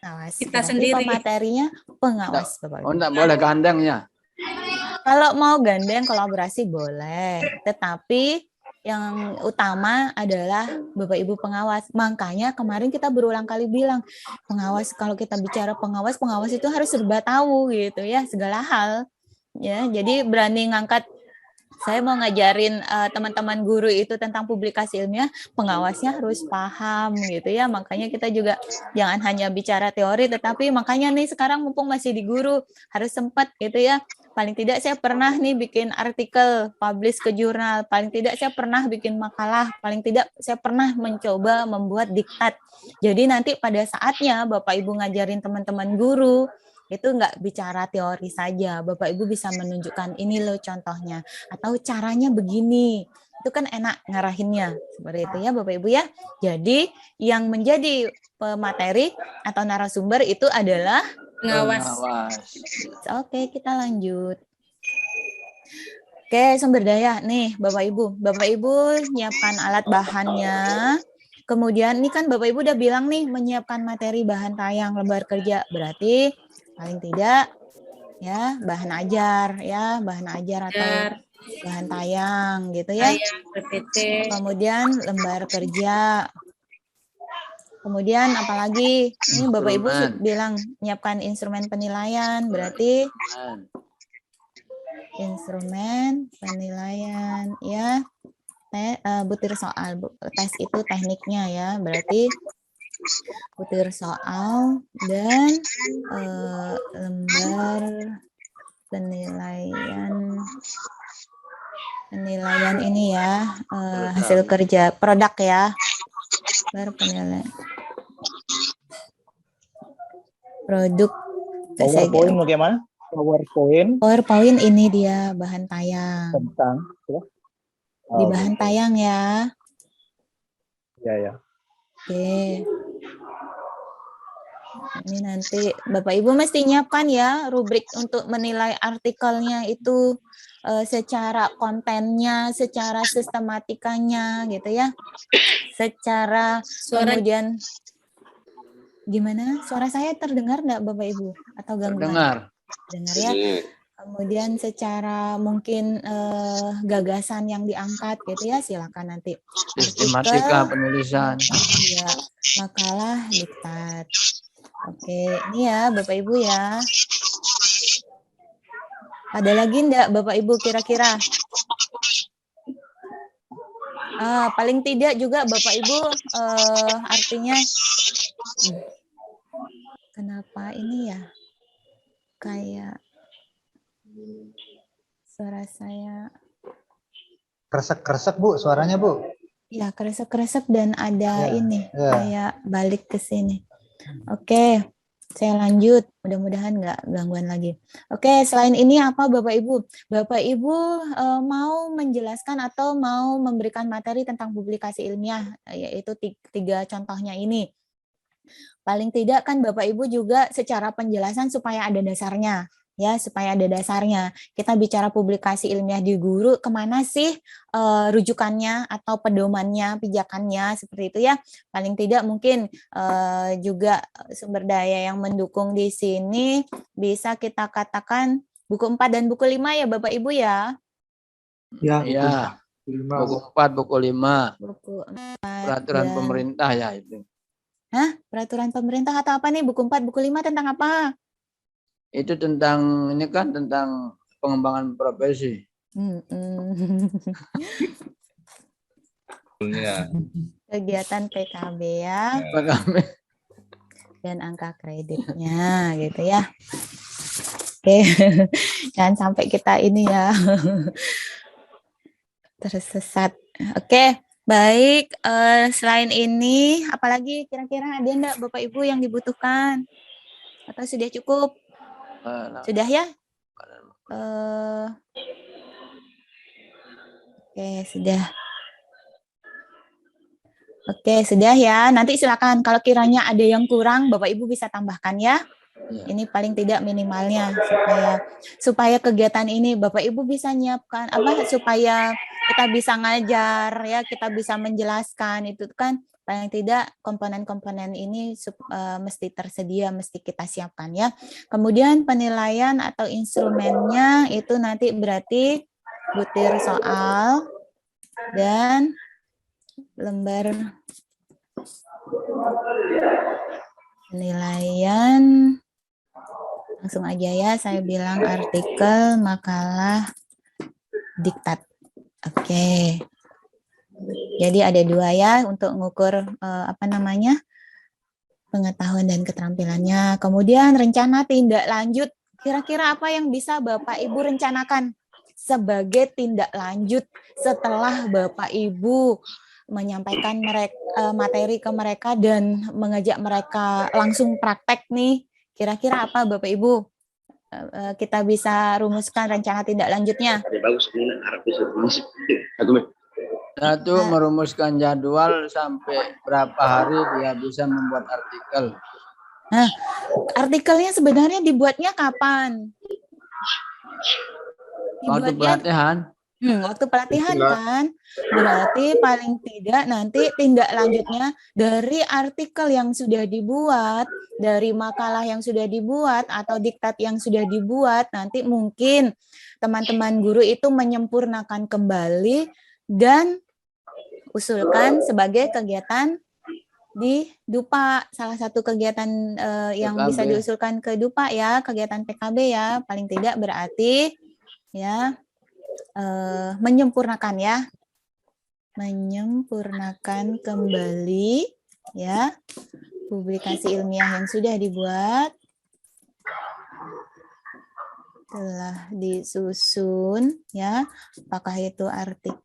Pengawas. Kita Berarti sendiri. Pematerinya pengawas, Bapak Ibu. Oh, enggak boleh gandeng ya. Kalau mau gandeng kolaborasi boleh, tetapi yang utama adalah Bapak Ibu pengawas. Makanya kemarin kita berulang kali bilang, pengawas, kalau kita bicara pengawas itu harus serba tahu gitu ya, segala hal. Ya, jadi berani ngangkat, saya mau ngajarin teman-teman guru itu tentang publikasi ilmiah, pengawasnya harus paham gitu ya. Makanya kita juga jangan hanya bicara teori, tetapi makanya nih sekarang mumpung masih di guru harus sempat gitu ya. Paling tidak saya pernah nih bikin artikel, publish ke jurnal, paling tidak saya pernah bikin makalah, paling tidak saya pernah mencoba membuat diktat. Jadi nanti pada saatnya Bapak Ibu ngajarin teman-teman guru, itu nggak bicara teori saja, Bapak Ibu bisa menunjukkan ini loh contohnya, atau caranya begini, itu kan enak ngarahinnya, seperti itu ya Bapak Ibu ya. Jadi yang menjadi pemateri atau narasumber itu adalah Pengawas. Oke, kita lanjut. Oke, sumber daya nih Bapak Ibu nyiapkan alat bahannya. Kemudian ini kan Bapak Ibu udah bilang nih menyiapkan materi bahan tayang lembar kerja, berarti paling tidak ya bahan ajar atau bahan tayang gitu ya. PPT. Kemudian lembar kerja. Kemudian apalagi ini Bapak Ibu bilang menyiapkan instrumen penilaian, berarti instrumen penilaian ya. Butir soal, tes itu tekniknya ya, berarti butir soal dan lembar penilaian ini ya, hasil kerja produk ya, lembar penilaian produk. PowerPoint bagaimana? PowerPoint ini dia bahan tayang. Tentang Di bahan tayang ya. ya. Oke. Ini nanti Bapak Ibu mesti nyiapkan ya rubrik untuk menilai artikelnya itu secara kontennya, secara sistematikanya gitu ya. Secara kemudian gimana? Suara saya terdengar enggak Bapak Ibu atau gangguan? Dengar ya. Kemudian secara mungkin gagasan yang diangkat gitu ya, silakan nanti. Sistematika penulisan. Ya, makalah diktat. Oke, ini ya Bapak Ibu ya. Ada lagi enggak Bapak Ibu kira-kira? Paling tidak juga Bapak Ibu artinya kenapa ini ya? Kayak suara saya kresek-kresek Bu, suaranya Bu. Ya, kresek-kresek dan ada kayak balik ke sini. Oke, saya lanjut. Mudah-mudahan nggak gangguan lagi. Oke, selain ini apa Bapak Ibu? Bapak Ibu mau menjelaskan atau mau memberikan materi tentang publikasi ilmiah, yaitu 3 contohnya ini. Paling tidak kan Bapak Ibu juga secara penjelasan supaya ada dasarnya. Ya, supaya ada dasarnya. Kita bicara publikasi ilmiah di guru, kemana sih rujukannya atau pedomannya, pijakannya, seperti itu ya. Paling tidak mungkin juga sumber daya yang mendukung di sini bisa kita katakan buku 4 dan buku 5 ya Bapak Ibu ya. Ya, buku 4, buku 5. Buku 4 peraturan pemerintah ya itu. Hah? Peraturan pemerintah atau apa nih? Buku 4, buku 5 tentang apa? Itu tentang ini kan tentang pengembangan profesi. Kegiatan PKB ya. PKB. Dan angka kreditnya gitu ya. Oke. Jangan sampai kita ini ya tersesat. Oke, baik. Selain ini, apalagi kira-kira ada enggak Bapak Ibu yang dibutuhkan? Atau sudah cukup? Sudah ya? Oke, sudah. Oke, sudah ya. Nanti silakan kalau kiranya ada yang kurang, Bapak Ibu bisa tambahkan ya. Ini paling tidak minimalnya supaya kegiatan ini Bapak Ibu bisa nyiapkan supaya kita bisa ngajar ya, kita bisa menjelaskan itu kan paling tidak komponen-komponen ini mesti tersedia, mesti kita siapkan ya. Kemudian penilaian atau instrumennya itu nanti berarti butir soal dan lembar penilaian. Langsung aja ya, saya bilang artikel, makalah, diktat. Oke. Jadi ada 2 ya untuk mengukur pengetahuan dan keterampilannya. Kemudian rencana tindak lanjut. Kira-kira apa yang bisa Bapak Ibu rencanakan sebagai tindak lanjut setelah Bapak Ibu menyampaikan materi ke mereka dan mengajak mereka langsung praktek nih. Kira-kira apa Bapak Ibu? Kita bisa rumuskan rencana tindak lanjutnya. Satu, merumuskan jadwal sampai berapa hari dia bisa membuat artikel. Nah, artikelnya sebenarnya dibuatnya kapan? Waktu pelatihan. Waktu pelatihan kan, berarti paling tidak nanti tindak lanjutnya dari artikel yang sudah dibuat, dari makalah yang sudah dibuat, atau diktat yang sudah dibuat, nanti mungkin teman-teman guru itu menyempurnakan kembali dan usulkan sebagai kegiatan di DUPA, salah satu kegiatan yang PKB. Bisa diusulkan ke DUPA ya, kegiatan PKB ya, paling tidak berarti ya menyempurnakan ya, menyempurnakan kembali ya publikasi ilmiah yang sudah dibuat, telah disusun ya, apakah itu artikel.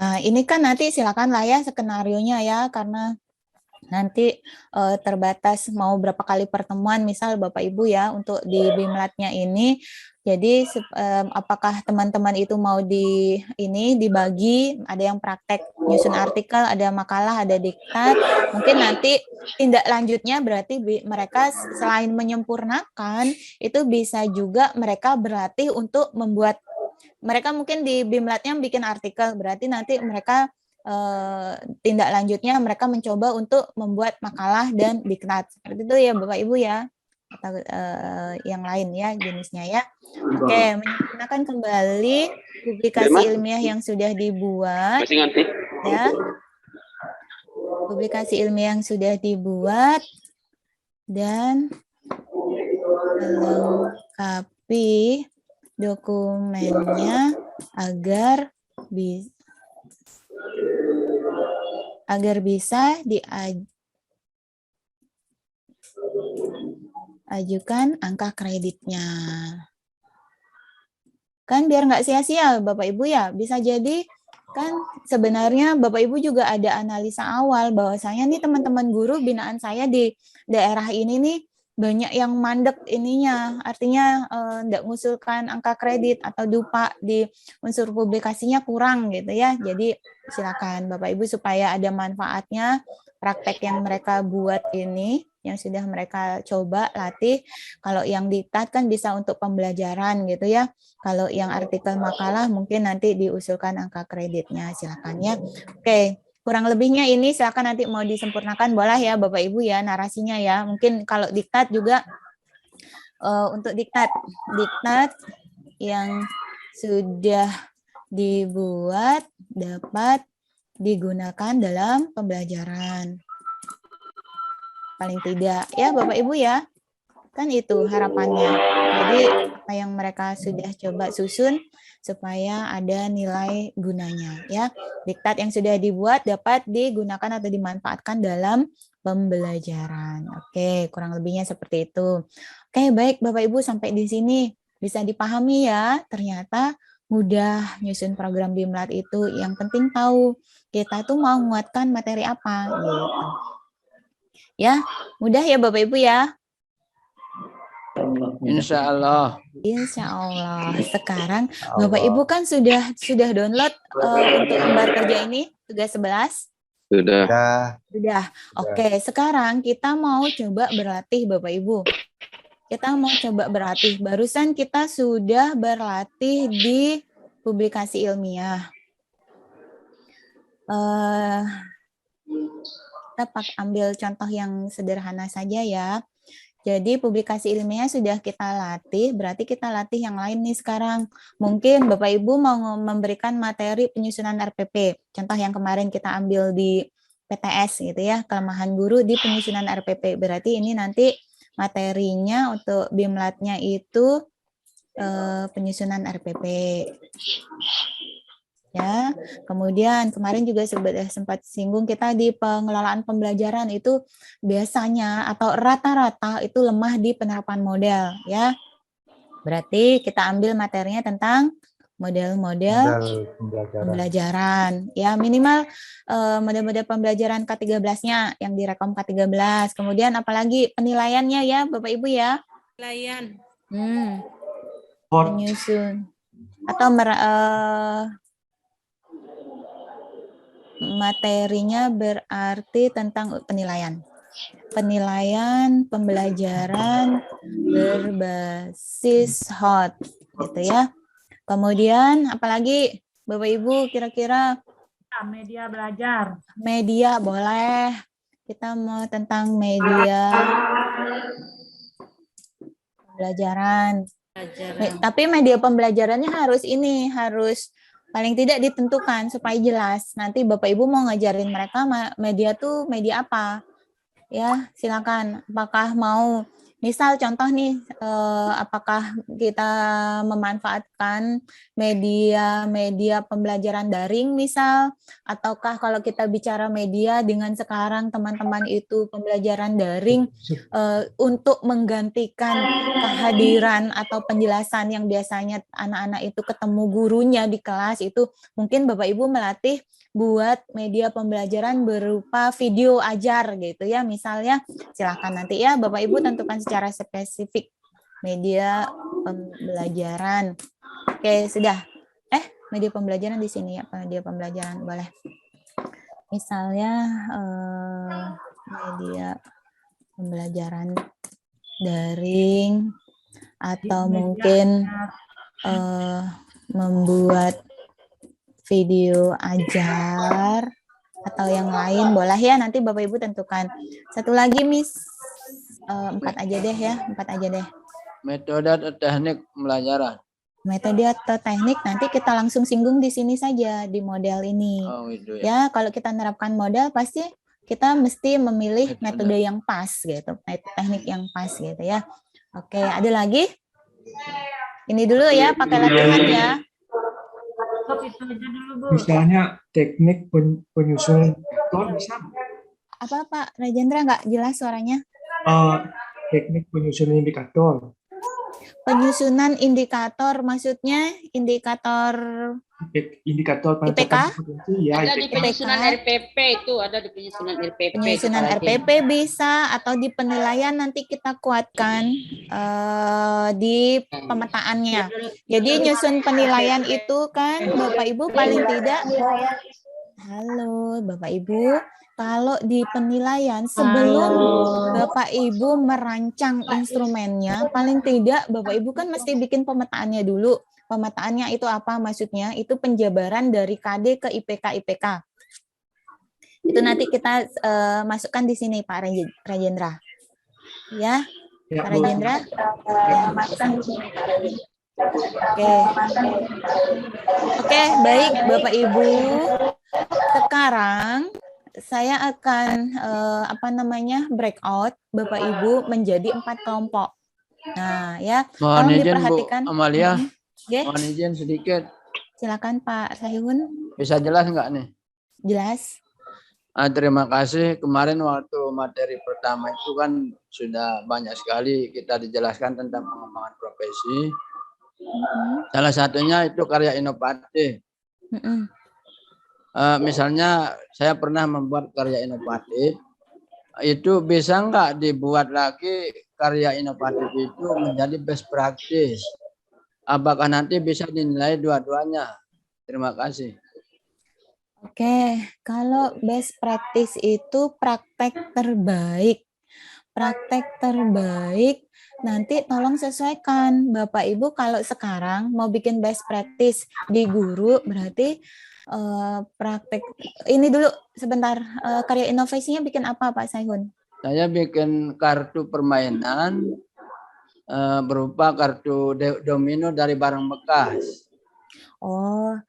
Nah, ini kan nanti silakan lah ya skenarionya ya, karena nanti terbatas mau berapa kali pertemuan misal Bapak Ibu ya untuk di BIMLAT-nya ini. Jadi apakah teman-teman itu mau dibagi, ada yang praktek nyusun artikel, ada makalah, ada diktat. Mungkin nanti tindak lanjutnya berarti mereka selain menyempurnakan itu bisa juga mereka berlatih untuk membuat, mereka mungkin di BIMLAT-nya bikin artikel, berarti nanti mereka tindak lanjutnya mereka mencoba untuk membuat makalah dan diktat. Seperti itu ya Bapak Ibu ya, atau yang lain ya jenisnya ya. Oke, menyempurnakan kembali publikasi ilmiah yang sudah dibuat ya. Publikasi ilmiah yang sudah dibuat dan melengkapi dokumennya agar bisa diajukan angka kreditnya. Kan biar nggak sia-sia Bapak Ibu ya, bisa jadi kan sebenarnya Bapak Ibu juga ada analisa awal bahwasanya nih teman-teman guru binaan saya di daerah ini nih banyak yang mandek ininya, artinya nggak ngusulkan angka kredit atau DUPA di unsur publikasinya kurang gitu ya. Jadi silakan Bapak Ibu supaya ada manfaatnya praktek yang mereka buat ini, yang sudah mereka coba latih. Kalau yang diktat kan bisa untuk pembelajaran gitu ya. Kalau yang artikel makalah mungkin nanti diusulkan angka kreditnya, silakan ya. Oke. Kurang lebihnya ini silakan nanti mau disempurnakan boleh ya Bapak Ibu ya narasinya ya. Mungkin kalau diktat juga untuk diktat yang sudah dibuat dapat digunakan dalam pembelajaran. Paling tidak ya Bapak Ibu ya. Kan itu harapannya. Jadi apa yang mereka sudah coba susun supaya ada nilai gunanya ya. Diktat yang sudah dibuat dapat digunakan atau dimanfaatkan dalam pembelajaran. Oke, kurang lebihnya seperti itu. Oke, baik Bapak Ibu sampai di sini bisa dipahami ya. Ternyata mudah nyusun program BIMLAT itu. Yang penting tahu kita tuh mau menguatkan materi apa gitu. Ya, mudah ya Bapak Ibu ya. Insya Allah. Insya Allah. Sekarang Bapak Ibu kan sudah download untuk lembar kerja ini tugas 11. Sudah. Sudah. Oke, sekarang kita mau coba berlatih Bapak Ibu. Kita mau coba berlatih. Barusan kita sudah berlatih di publikasi ilmiah. Kita ambil contoh yang sederhana saja ya. Jadi publikasi ilmiah sudah kita latih, berarti kita latih yang lain nih sekarang. Mungkin Bapak Ibu mau memberikan materi penyusunan RPP. Contoh yang kemarin kita ambil di PTS gitu ya, kelemahan guru di penyusunan RPP. Berarti ini nanti materinya untuk BIMLAT-nya itu penyusunan RPP. Ya, kemudian kemarin juga sudah sempat singgung kita di pengelolaan pembelajaran itu biasanya atau rata-rata itu lemah di penerapan model ya. Berarti kita ambil materinya tentang model-model pembelajaran. Ya, minimal model-model pembelajaran K13-nya yang direkom K13. Kemudian apalagi penilaiannya ya, Bapak Ibu ya. Penilaian. Penyusun atau materinya berarti tentang penilaian. Penilaian pembelajaran berbasis HOT gitu ya. Kemudian apalagi Bapak Ibu kira-kira Media belajar. media boleh. Kita mau tentang media pembelajaran. Tapi media pembelajarannya harus paling tidak ditentukan supaya jelas. Nanti Bapak Ibu mau ngajarin mereka media tuh media apa? Ya, silakan. Apakah mau, misal contoh nih, apakah kita memanfaatkan media pembelajaran daring misal, ataukah kalau kita bicara media dengan sekarang teman-teman itu pembelajaran daring untuk menggantikan kehadiran atau penjelasan yang biasanya anak-anak itu ketemu gurunya di kelas itu mungkin Bapak Ibu melatih buat media pembelajaran berupa video ajar gitu ya misalnya silakan nanti ya Bapak Ibu tentukan secara spesifik media pembelajaran. Oke sudah media pembelajaran di sini ya media pembelajaran boleh misalnya media pembelajaran daring atau mungkin membuat video ajar atau yang lain boleh ya nanti Bapak Ibu tentukan. Satu lagi Miss 4 aja deh ya 4 aja deh. Metode atau teknik pembelajaran. Metode atau teknik nanti kita langsung singgung di sini saja di model ini. Oh, itu ya kalau kita menerapkan model pasti kita mesti memilih metode yang pas gitu, teknik yang pas gitu ya. Oke, ada lagi? Ini dulu ya pakai latihan ya. Misalnya teknik penyusunan indikator bisa? Apa Pak Rajendra nggak jelas suaranya? Teknik penyusunan indikator. Penyusunan indikator maksudnya indikator IPK ya, Ada di penyusunan RPP itu, ada di penyusunan RPP. Penyusunan RPP bisa atau di penilaian nanti kita kuatkan di pemetaannya. Jadi nyusun penilaian itu kan Bapak Ibu paling tidak halo Bapak Ibu kalau di penilaian sebelum Bapak Ibu merancang instrumennya paling tidak Bapak Ibu kan mesti bikin pemetaannya dulu. Pemetaannya itu apa maksudnya? Itu penjabaran dari KD ke IPK. Itu nanti kita masukkan di sini Pak Rajendra. Ya, Pak Rajendra. Ya, masukkan di sini Pak Rajendra. Oke, baik Bapak Ibu. Sekarang saya akan breakout Bapak Ibu menjadi 4 kelompok. Nah, ya, mohon tolong izin diperhatikan. Bu Amalia. Okay. Mohon izin sedikit. Silakan Pak Sayun. Bisa jelas nggak nih? Jelas. Terima kasih. Kemarin waktu materi pertama itu kan sudah banyak sekali kita dijelaskan tentang pengembangan profesi. Salah satunya itu karya inovatif. Misalnya saya pernah membuat karya inovatif. Itu bisa nggak dibuat lagi karya inovatif itu menjadi best practice? Apakah nanti bisa dinilai dua-duanya? Terima kasih. Oke, kalau best practice itu praktek terbaik. Praktek terbaik nanti tolong sesuaikan Bapak Ibu, kalau sekarang mau bikin best practice di guru berarti praktek ini dulu sebentar, karya inovasinya bikin apa Pak Saihun? Saya bikin kartu permainan berupa kartu domino dari barang bekas. Oh,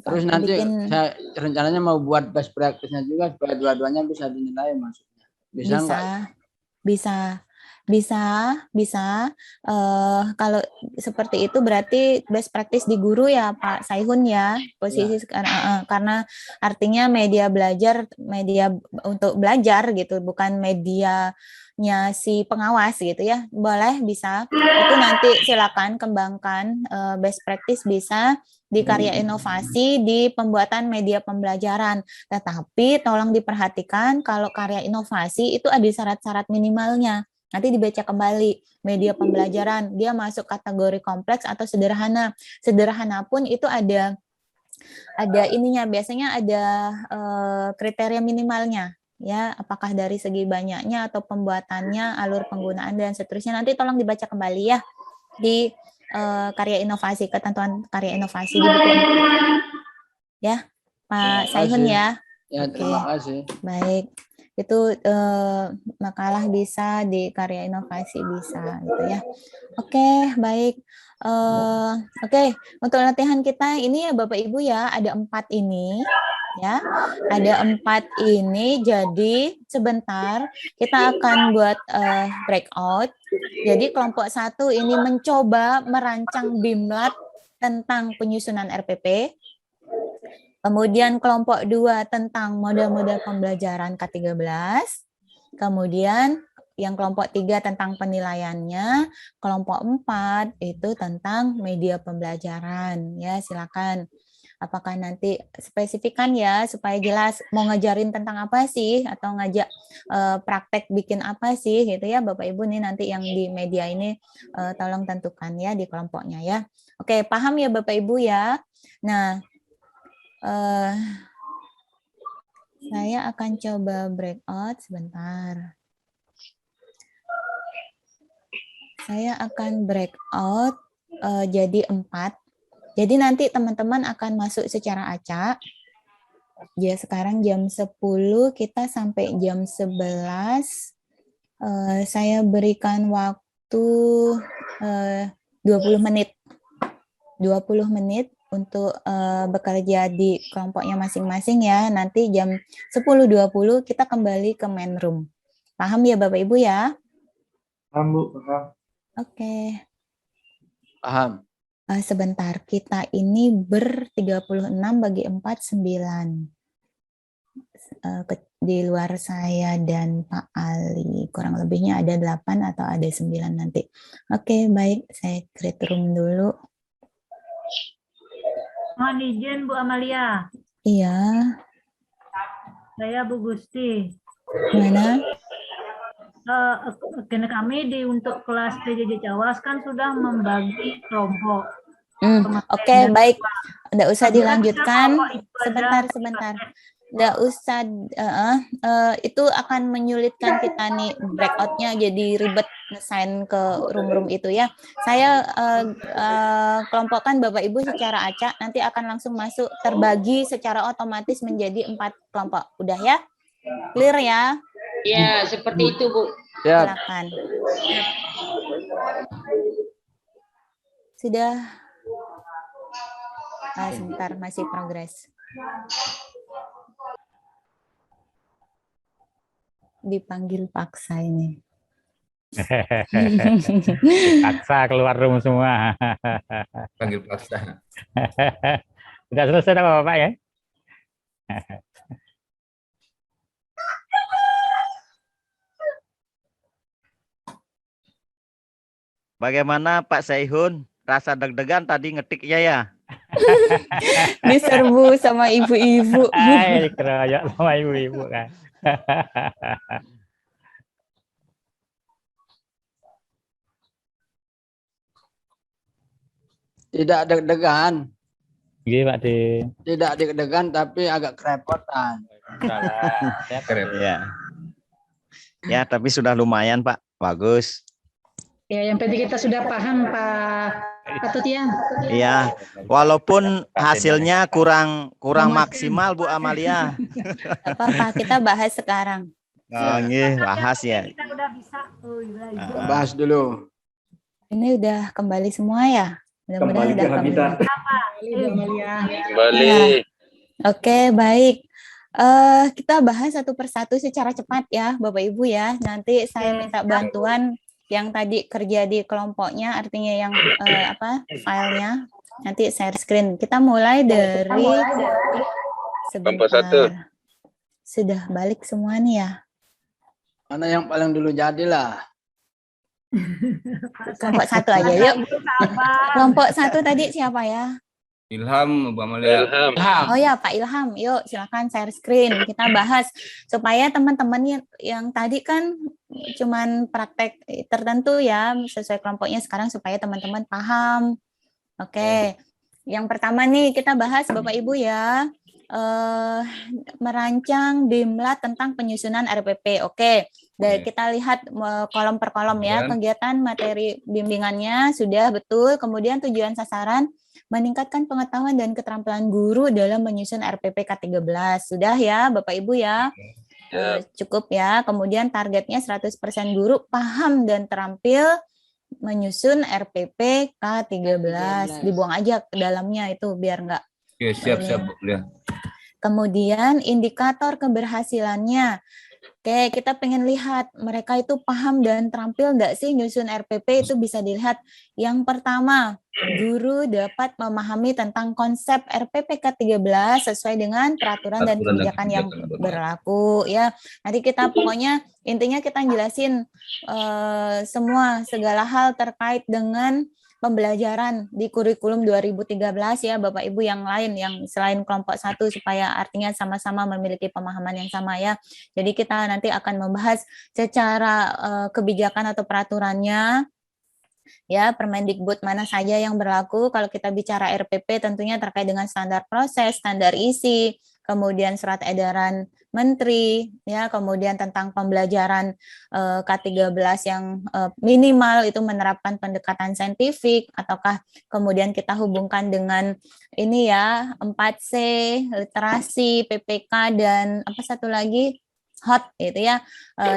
terus nanti saya rencananya mau buat best practice-nya juga supaya dua-duanya bisa dinilai maksudnya. Bisa enggak? Bisa. Kalau seperti itu berarti best practice di guru ya Pak Saihun ya, posisi sekarang, karena artinya media belajar, media untuk belajar gitu, bukan medianya si pengawas gitu ya. Boleh, bisa. Itu nanti silakan kembangkan best practice bisa di karya inovasi di pembuatan media pembelajaran. Tetapi tolong diperhatikan kalau karya inovasi itu ada syarat-syarat minimalnya. Nanti dibaca kembali, media pembelajaran, dia masuk kategori kompleks atau sederhana. Sederhana pun itu ada ininya, biasanya ada kriteria minimalnya. Ya, apakah dari segi banyaknya atau pembuatannya, alur penggunaan dan seterusnya. Nanti tolong dibaca kembali ya di karya inovasi, ketentuan karya inovasi di buku. Ya, Pak Saihun ya. Ya, terima kasih. Baik. Itu makalah bisa, di karya inovasi bisa gitu ya. Oke, baik. Oke, untuk latihan kita ini ya Bapak Ibu ya, ada 4 ini. Ya, ada 4 ini, jadi sebentar kita akan buat breakout. Jadi kelompok 1 ini mencoba merancang BIMLAT tentang penyusunan RPP. Kemudian kelompok 2 tentang model-model pembelajaran K13. Kemudian yang kelompok 3 tentang penilaiannya, kelompok 4 itu tentang media pembelajaran. Ya, silakan. Apakah nanti spesifikan ya supaya jelas mau ngajarin tentang apa sih, atau ngajak praktek bikin apa sih gitu ya Bapak Ibu nih, nanti yang di media ini tolong tentukan ya di kelompoknya ya. Oke, paham ya Bapak Ibu ya. Nah, saya akan coba breakout sebentar. Saya akan breakout jadi 4. Jadi nanti teman-teman akan masuk secara acak. Ya, sekarang jam 10, kita sampai jam 11. Saya berikan waktu 20 menit. 20 menit untuk bekerja di kelompoknya masing-masing ya. Nanti jam 10.20 kita kembali ke main room. Paham ya Bapak Ibu ya? Paham Bu, paham. Oke. Paham. Sebentar, kita ini ber-36 bagi 4, 9. Di luar saya dan Pak Ali. Kurang lebihnya ada 8 atau ada 9 nanti. Oke, baik. Saya create room dulu. Mohon izin Bu Amalia. Iya. Saya Bu Gusti. Mana? Kami untuk kelas PJJ Cawas kan sudah membagi kelompok. Oke, baik. Nggak usah dilanjutkan. Sebentar. Nggak usah. Itu akan menyulitkan kita nih breakout-nya, jadi ribet ngesign ke room-room itu ya. Saya kelompokkan Bapak Ibu secara acak, nanti akan langsung masuk, terbagi secara otomatis menjadi 4 kelompok. Udah ya? Clear ya? Ya, seperti itu Bu. Silakan. Sudah. Sebentar, masih progres. Dipanggil paksa ini. Paksa keluar room semua. Panggil paksa. Sudah selesai Bapak ya? Bagaimana Pak Saihun? Rasa deg-degan tadi ngetiknya ya? Diserbu sama ibu-ibu. Dikeroyok sama ibu-ibu kan. Tidak deg-degan. Iya Pak De. Tidak deg-degan tapi agak kerepotan. Ya. Ya, tapi sudah lumayan Pak. Bagus. Ya, yang penting kita sudah paham Pak Tut ya. Iya, walaupun hasilnya kurang maksimal Bu Amalia. Apa-apa, kita bahas sekarang. Oh, nggih, bahas ya. Kita udah bisa. Oh, iya. Bahas dulu. Ini udah kembali semua ya? Mudah-mudahan udah kembali. Kembali. Oke, baik. Kita bahas satu persatu secara cepat ya, Bapak Ibu ya. Nanti saya minta bantuan yang tadi kerja di kelompoknya, artinya yang filenya. Nanti share screen. Kita mulai dari Kelompok 1. Sudah balik semua nih ya. Mana yang paling dulu jadilah. Kelompok 1 aja yuk. Kelompok 1 tadi siapa ya? Ilham, Bu Amalia. Ilham. Oh ya, Pak Ilham. Yuk, silakan share screen. Kita bahas supaya teman-teman yang tadi kan cuman praktek tertentu ya, sesuai kelompoknya sekarang supaya teman-teman paham. Oke. Yang pertama nih kita bahas Bapak Ibu ya. Merancang BIMLAT tentang penyusunan RPP. Oke. Dan kita lihat kolom per kolom ya. Kegiatan materi bimbingannya sudah betul. Kemudian tujuan sasaran meningkatkan pengetahuan dan keterampilan guru dalam menyusun RPP K13. Sudah ya Bapak Ibu ya. Cukup ya. Kemudian targetnya 100% guru paham dan terampil menyusun RPP K13. Dibuang aja ke dalamnya itu biar enggak. Oke, siap-siap Bu. Kemudian indikator keberhasilannya. Oke, kita pengen lihat mereka itu paham dan terampil enggak sih nyusun RPP, itu bisa dilihat. Yang pertama, guru dapat memahami tentang konsep RPP K13 sesuai dengan peraturan dan kebijakan yang berlaku ya. Nanti kita pokoknya intinya kita jelasin segala hal terkait dengan pembelajaran di kurikulum 2013 ya Bapak Ibu yang lain yang selain kelompok 1 supaya artinya sama-sama memiliki pemahaman yang sama ya. Jadi kita nanti akan membahas secara kebijakan atau peraturannya ya, Permendikbud mana saja yang berlaku. Kalau kita bicara RPP tentunya terkait dengan standar proses, standar isi, kemudian surat edaran menteri ya, kemudian tentang pembelajaran K13 yang minimal itu menerapkan pendekatan saintifik, ataukah kemudian kita hubungkan dengan ini ya 4C, literasi, PPK, dan apa satu lagi HOT itu ya,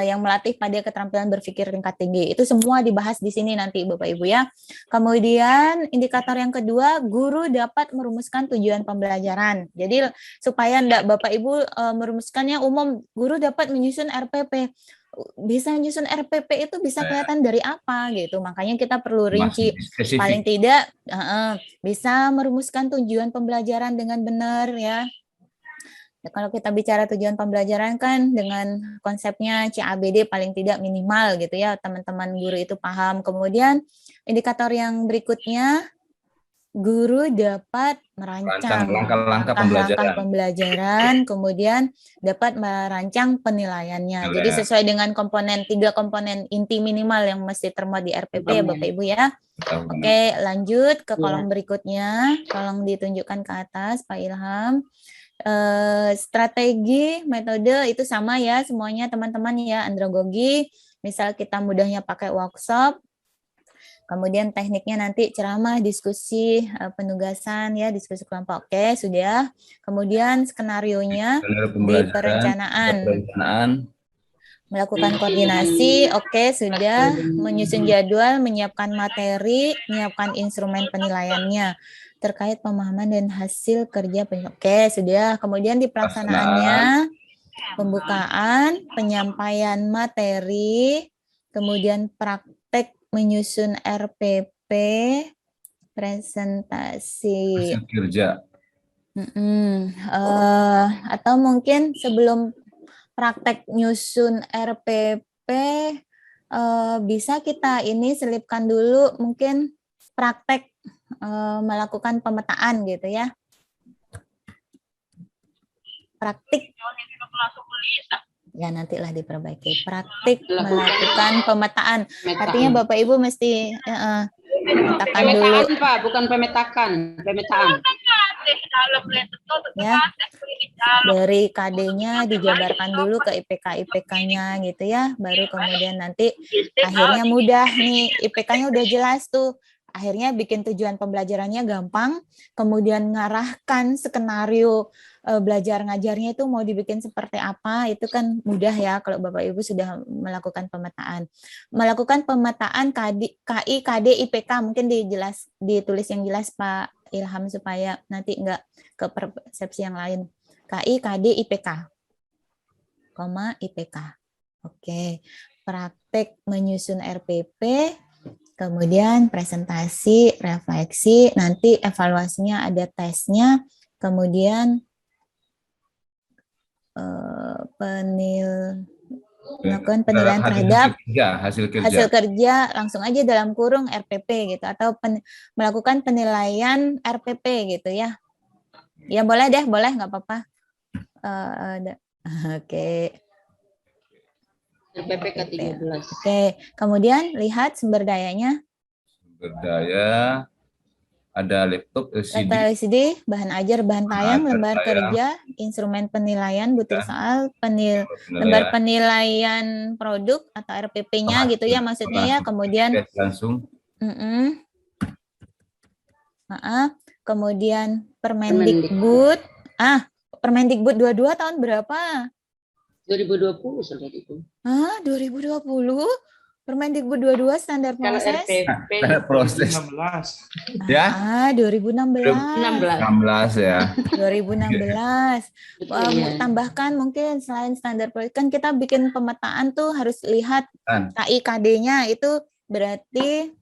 yang melatih pada keterampilan berpikir tingkat tinggi. Itu semua dibahas di sini nanti Bapak Ibu ya. Kemudian indikator yang kedua, guru dapat merumuskan tujuan pembelajaran. Jadi supaya enggak Bapak Ibu merumuskannya umum, guru dapat menyusun RPP. Bisa menyusun RPP itu bisa kelihatan dari apa gitu. Makanya kita perlu rinci. Paling tidak bisa merumuskan tujuan pembelajaran dengan benar ya. Kalau kita bicara tujuan pembelajaran kan dengan konsepnya CABD paling tidak minimal gitu ya, teman-teman guru itu paham. Kemudian indikator yang berikutnya, guru dapat merancang langkah-langkah pembelajaran, kemudian dapat merancang penilaiannya. Jadi sesuai dengan tiga komponen inti minimal yang mesti termuat di RPP ya Bapak Ibu ya. Oke, lanjut ke kolom berikutnya, tolong ditunjukkan ke atas Pak Ilham. Strategi, metode itu sama ya semuanya teman-teman ya, andragogi, misal kita mudahnya pakai workshop, kemudian tekniknya nanti ceramah, diskusi, penugasan ya, diskusi kelompok. Oke, sudah. Kemudian skenarionya di perencanaan. Melakukan koordinasi, oke sudah. Menyusun jadwal, menyiapkan materi, menyiapkan instrumen penilaiannya terkait pemahaman dan hasil kerja. Oke, sudah. Kemudian di pelaksanaannya, pembukaan, penyampaian materi, kemudian praktek menyusun RPP, presentasi. Hasil kerja. Atau mungkin sebelum praktek nyusun RPP, bisa kita ini selipkan dulu mungkin praktek melakukan pemetaan gitu ya. Praktik. Ya nantilah diperbaiki. Praktik melakukan pemetaan. Artinya Bapak Ibu mesti mentakan dulu. Pak, bukan pemetakan, pemetaan. Ya, dari KD-nya dijabarkan dulu ke IPK-IPK-nya gitu ya, baru kemudian nanti akhirnya mudah nih, IPK-nya udah jelas tuh, akhirnya bikin tujuan pembelajarannya gampang, kemudian ngarahkan skenario belajar ngajarnya itu mau dibikin seperti apa, itu kan mudah ya kalau Bapak Ibu sudah melakukan pemetaan. Melakukan pemetaan KI, KD, IPK, mungkin ditulis yang jelas Pak Ilham supaya nanti enggak ke persepsi yang lain. KI, KD, IPK, IPK. Oke, praktek menyusun RPP, kemudian presentasi, refleksi, nanti evaluasinya ada tesnya, kemudian melakukan penilaian terhadap hasil kerja langsung aja dalam kurung RPP gitu, atau melakukan penilaian RPP gitu ya. Ya boleh deh, boleh nggak apa-apa. Oke. RPP ke-13. Oke, kemudian lihat sumber dayanya. Sumber daya ada laptop LCD, bahan ajar, bahan tayang, lembar kerja, instrumen penilaian, butir soal, lembar penilaian produk atau RPP-nya gitu ya maksudnya ya. Kemudian langsung. Kemudian Permendikbud. Permendikbud 22 tahun berapa? 2020 sudah itu. 2020. Permendikbud 22 standar proses. Standar proses. 2016. Ya? 2016. 16 ya. 2016. Tambahkan mungkin selain standar proses, kan kita bikin pemetaan tuh harus lihat KI KD-nya, itu berarti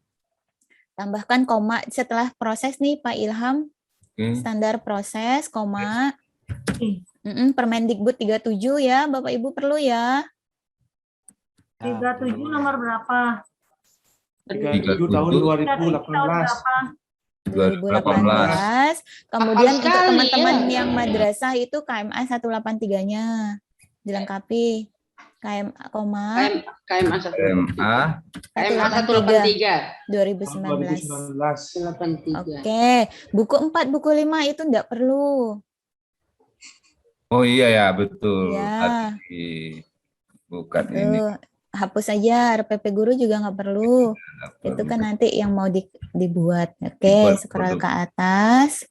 tambahkan koma setelah proses nih Pak Ilham. Standar proses, koma. Permendikbud 37 ya, Bapak Ibu perlu ya. 37 nomor berapa? 37 tahun 2018. 2018. Kemudian untuk teman-teman yang madrasah itu KMA 183-nya dilengkapi. KMA 183 2019. 83. Oke, buku 4, buku 5 itu enggak perlu. Oh iya ya, betul. Ya. Bukan ini. Hapus aja, RPP guru juga nggak perlu. Itu kan nanti yang mau dibuat. Oke, scroll ke atas.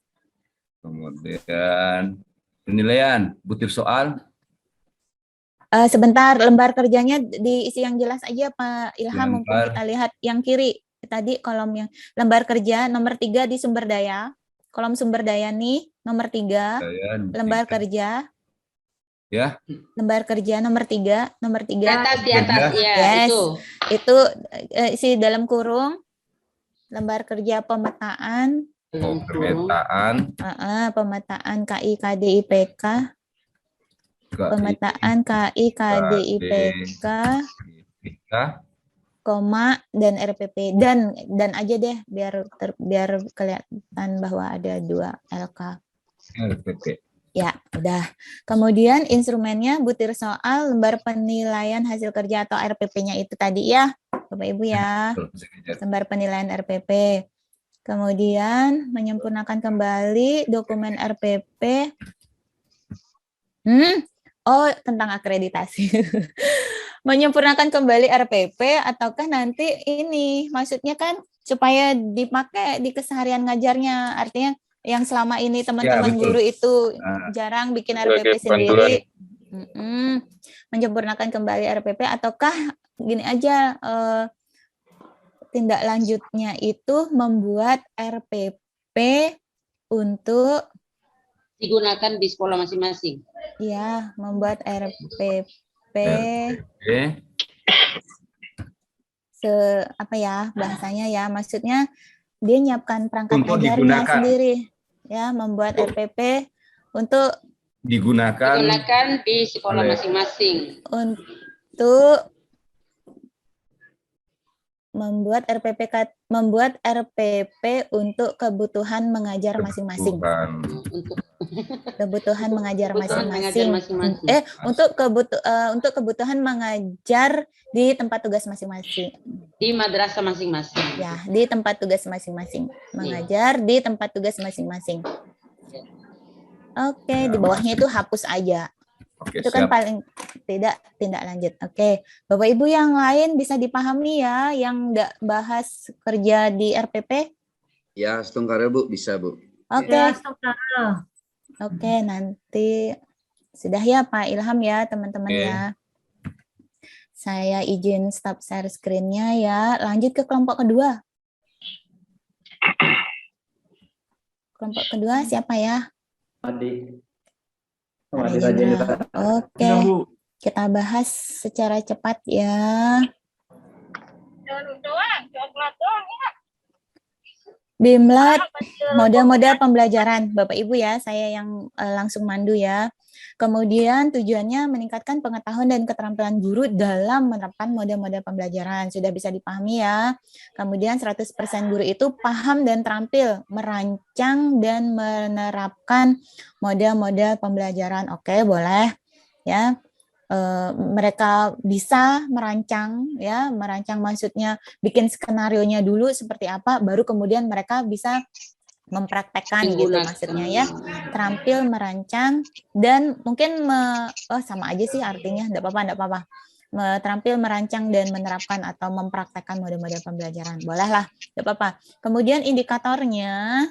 Kemudian penilaian, butir soal. Sebentar, lembar kerjanya diisi yang jelas aja Pak Ilham. Mungkin kita lihat yang kiri. Tadi kolom yang lembar kerja nomor 3 di sumber daya. Kolom sumber daya nih, nomor 3. Lembar kerja. Ya. Lembar kerja nomor 3, nomor 3. Di atas ya, yes. Itu isi dalam kurung lembar kerja pemetaan. Pemetaan. Pemetaan KI KD IPK. Pemetaan KI KD IPK. Koma dan RPP dan aja deh biar kelihatan bahwa ada 2 LK. RPP. Ya, udah. Kemudian instrumennya butir soal, lembar penilaian hasil kerja atau RPP-nya itu tadi ya, Bapak Ibu ya. Lembar penilaian RPP. Kemudian menyempurnakan kembali dokumen RPP. Oh, tentang akreditasi. Menyempurnakan kembali RPP ataukah nanti ini maksudnya kan supaya dipakai di keseharian ngajarnya, artinya yang selama ini teman-teman guru itu jarang bikin RPP sendiri, menyempurnakan kembali RPP, ataukah gini aja tindak lanjutnya itu membuat RPP untuk digunakan di sekolah masing-masing. Ya, membuat RPP apa ya bahasanya ya, maksudnya dia nyiapkan perangkat ajarnya sendiri. Ya, membuat RPP untuk digunakan di sekolah masing-masing. Untuk membuat RPP untuk kebutuhan mengajar masing-masing. Kebutuhan mengajar masing-masing. Untuk kebutuhan mengajar di tempat tugas masing-masing. Di madrasah masing-masing. Ya, di tempat tugas masing-masing. Mengajar di tempat tugas masing-masing. Oke, di bawahnya itu hapus aja. Oke, Itu kan siap. paling tidak tindak lanjut. Oke, Bapak Ibu yang lain bisa dipahami ya, yang nggak bahas kerja di RPP? Ya, setengah Bu, bisa Bu. Oke. Ya, saudara. Oke, nanti sudah ya Pak Ilham ya teman-teman Oke. ya. Saya izin stop share screen-nya ya. Lanjut ke kelompok kedua. Kelompok kedua siapa ya? Adik. Pak Adik Rajendra. Oke, Ya, Bu. kita bahas secara cepat ya. Bimlat, model-model pembelajaran. Bapak Ibu ya, saya yang langsung mandu ya. Kemudian tujuannya meningkatkan pengetahuan dan keterampilan guru dalam menerapkan model-model pembelajaran. Sudah bisa dipahami ya. Kemudian 100% guru itu paham dan terampil merancang dan menerapkan model-model pembelajaran. Oke, boleh ya. Mereka bisa merancang ya, merancang maksudnya bikin skenarionya dulu seperti apa, baru kemudian mereka bisa mempraktekkan gitu maksudnya ya, terampil merancang dan mungkin sama aja sih artinya, enggak apa-apa terampil merancang dan menerapkan atau mempraktekkan model-model pembelajaran, bolehlah, enggak apa-apa. Kemudian indikatornya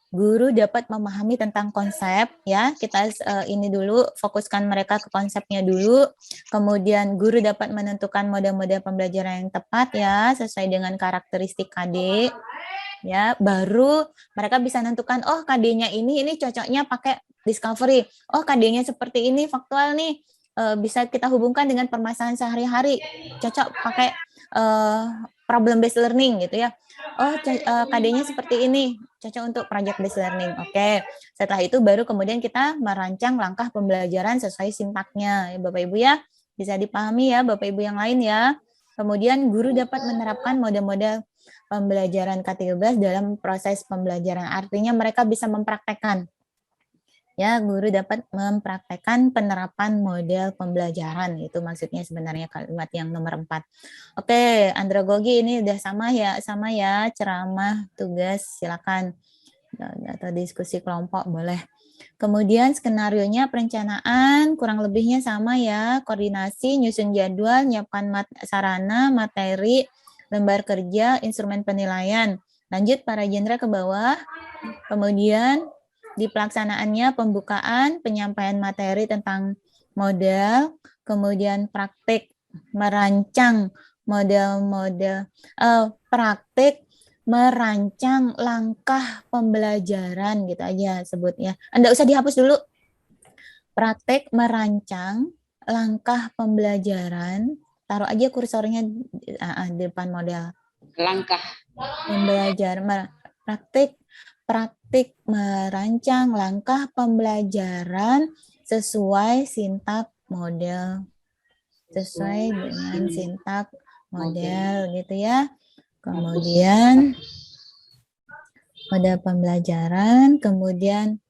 guru dapat memahami tentang konsep ya, kita ini dulu fokuskan mereka ke konsepnya dulu, kemudian guru dapat menentukan model-model pembelajaran yang tepat ya sesuai dengan karakteristik KD ya, baru mereka bisa menentukan oh KD-nya ini cocoknya pakai discovery, oh KD-nya seperti ini faktual nih, bisa kita hubungkan dengan permasalahan sehari-hari, cocok pakai problem based learning gitu ya. Oh, KD-nya seperti ini, cocok untuk project based learning. Oke, setelah itu baru kemudian kita merancang langkah pembelajaran sesuai sintaknya. Ya, Bapak Ibu ya, bisa dipahami ya Bapak Ibu yang lain ya. Kemudian guru dapat menerapkan model-model pembelajaran K13 dalam proses pembelajaran. Artinya mereka bisa mempraktekkan. Ya, guru dapat mempraktekkan penerapan model pembelajaran. Itu maksudnya sebenarnya kalimat yang nomor 4. Oke, andragogi ini udah sama ya, ceramah, tugas, silakan. Atau diskusi kelompok boleh. Kemudian skenarionya perencanaan, kurang lebihnya sama ya, koordinasi, nyusun jadwal, nyiapkan sarana, materi, lembar kerja, instrumen penilaian. Lanjut para Rajendra ke bawah. Kemudian di pelaksanaannya pembukaan, penyampaian materi tentang model, kemudian praktik merancang model-model, praktik merancang langkah pembelajaran gitu aja sebutnya. Anda usah dihapus dulu. Praktik merancang langkah pembelajaran, taruh aja kursornya di depan model. Langkah Pembelajaran, praktik merancang langkah pembelajaran sesuai sintak model, sesuai dengan sintak model gitu ya. Kemudian model pembelajaran, kemudian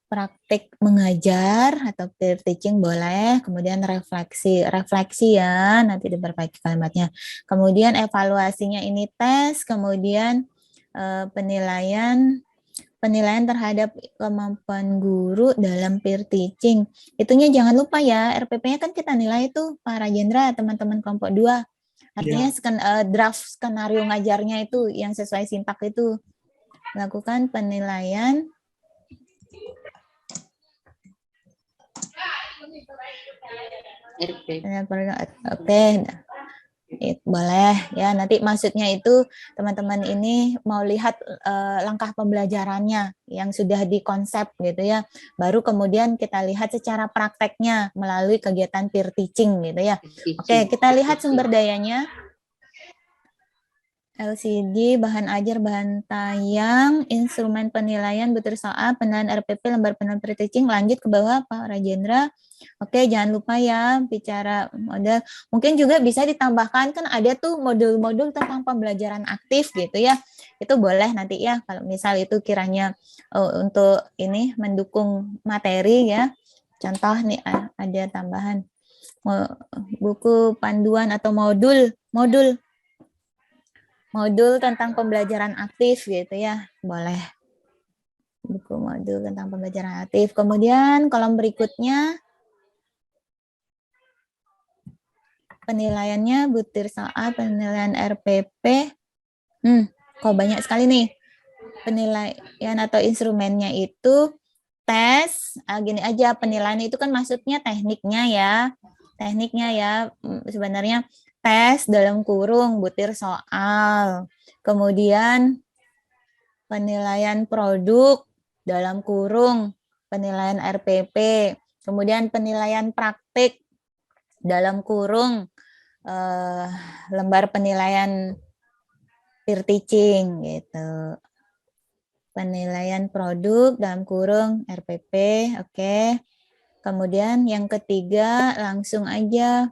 praktik mengajar atau peer teaching boleh, kemudian refleksi ya, nanti diperbaiki kalimatnya. Kemudian evaluasinya ini tes, kemudian penilaian terhadap kemampuan guru dalam peer teaching. Itunya jangan lupa ya, RPP-nya kan kita nilai itu Pak Rajendra, teman-teman kelompok 2. Artinya draft skenario ngajarnya itu yang sesuai sintak itu. Lakukan penilaian Oke. Boleh ya, nanti maksudnya itu teman-teman ini mau lihat langkah pembelajarannya yang sudah dikonsep gitu ya, baru kemudian kita lihat secara prakteknya melalui kegiatan peer teaching gitu ya. Oke, kita lihat sumber dayanya. LCD, bahan ajar, bahan tayang, instrumen penilaian, butir soal, penilaian RPP, lembar penilaian peer teaching. Lanjut ke bawah Pak Rajendra. Oke, jangan lupa ya bicara model. Mungkin juga bisa ditambahkan, kan ada tuh modul-modul tentang pembelajaran aktif gitu ya. Itu boleh nanti ya kalau misal itu kiranya untuk ini mendukung materi ya. Contoh nih ada tambahan buku panduan atau modul tentang pembelajaran aktif gitu ya, boleh. buku modul tentang pembelajaran aktif. Kemudian kolom berikutnya penilaiannya butir soal, penilaian RPP. Kok banyak sekali nih. Penilaian atau instrumennya itu tes. Gini aja, penilaian itu kan maksudnya tekniknya ya. Tekniknya ya, sebenarnya tes dalam kurung butir soal. Kemudian penilaian produk dalam kurung penilaian RPP. Kemudian penilaian praktik dalam kurung lembar penilaian peer teaching gitu. Penilaian produk dalam kurung RPP, oke. Kemudian yang ketiga langsung aja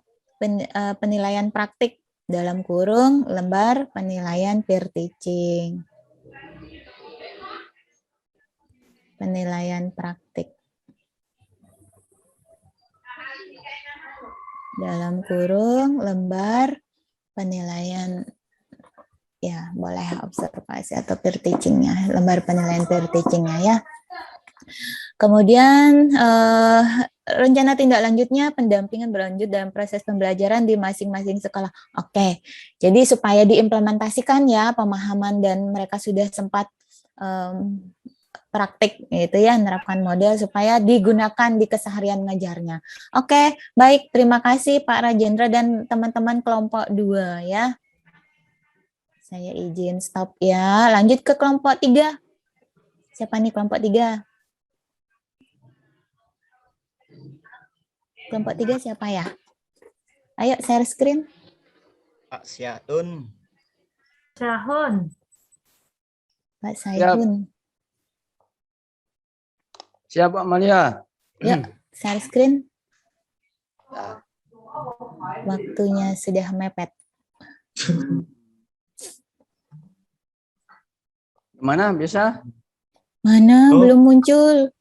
penilaian praktik dalam kurung lembar penilaian peer teaching. Penilaian praktik dalam kurung lembar penilaian, ya boleh observasi atau peer teachingnya, lembar penilaian peer teachingnya ya. Kemudian rencana tindak lanjutnya pendampingan berlanjut dalam proses pembelajaran di masing-masing sekolah. Oke, jadi supaya diimplementasikan ya pemahaman dan mereka sudah sempat praktik gitu ya, menerapkan model supaya digunakan di keseharian ngajarnya. Oke, baik, terima kasih Pak Rajendra dan teman-teman kelompok 2 ya. Saya izin stop ya. Lanjut ke kelompok 3. Siapa nih kelompok 3? Kelompok 3 siapa ya? Ayo share screen. Pak Syahun. Pak Saihun. Siap Pak Malia. Yuk, share screen. Waktunya sudah mepet. Mana bisa? Mana belum muncul?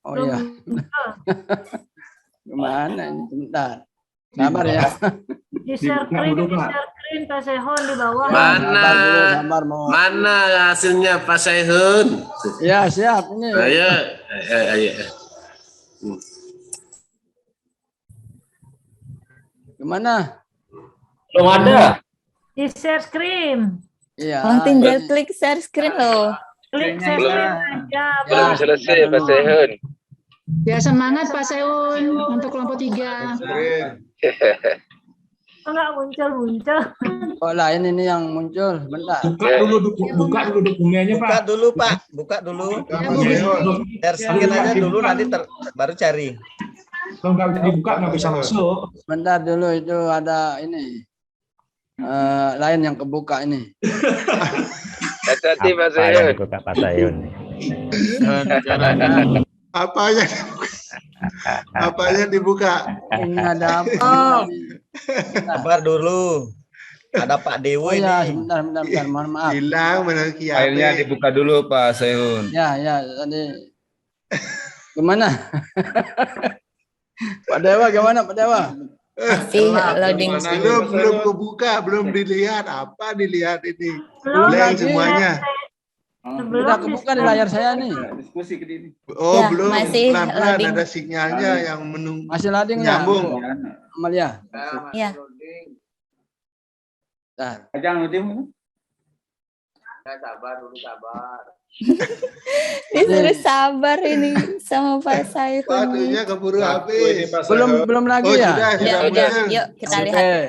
Oh iya. Gimana ini? Sebentar. Sabar ya. Di share screen Pak Sehon di bawah. Mana hasilnya Pak Saihun? Ya siap ini. Ayo. Gimana? Belum ada. Di share screen. Iya. Tinggal klik share screen loh. Klik share screen aja. Belum selesai Pak Saihun. Ya semangat Pak Seun untuk kelompok 3. Enggak muncul. Oh lain ini yang muncul. Bentar. Buka dulu dokumennya Pak. Buka dulu. Share screen aja dulu nanti baru cari. Kalau nggak bisa dibuka nggak bisa masuk. Bentar dulu itu ada ini. Lain yang kebuka ini. Hati-hati Pak Apa yang Saihun. dibuka Pak Sayun? Apanya dibuka? Ini ada apa? Sabar dulu. Ada Pak Dewo Oh ya, ini. sebentar, mohon maaf. Hilang benar kiamat. Akhirnya dibuka dulu Pak Saihun. Ya, tadi. Gimana? Pak Dewa gimana Pak Dewa? Masih loading. Belum kebuka, belum dilihat. Apa dilihat ini? Belum Blank lagi. semuanya. Udah kebuka di layar saya nih. Oh, Ya, belum. masih Pelan-pelan loading. ada sinyalnya yang menunggu. Masih loading ya? Nyambung. Amalia. Ya. Jangan loading. Disuruh sabar ini sama Pak Saihun. Waduhnya keburu habis. Belum lagi Oh, ya? sudah, Ya sudah. udah, yuk kita lihat. Oke.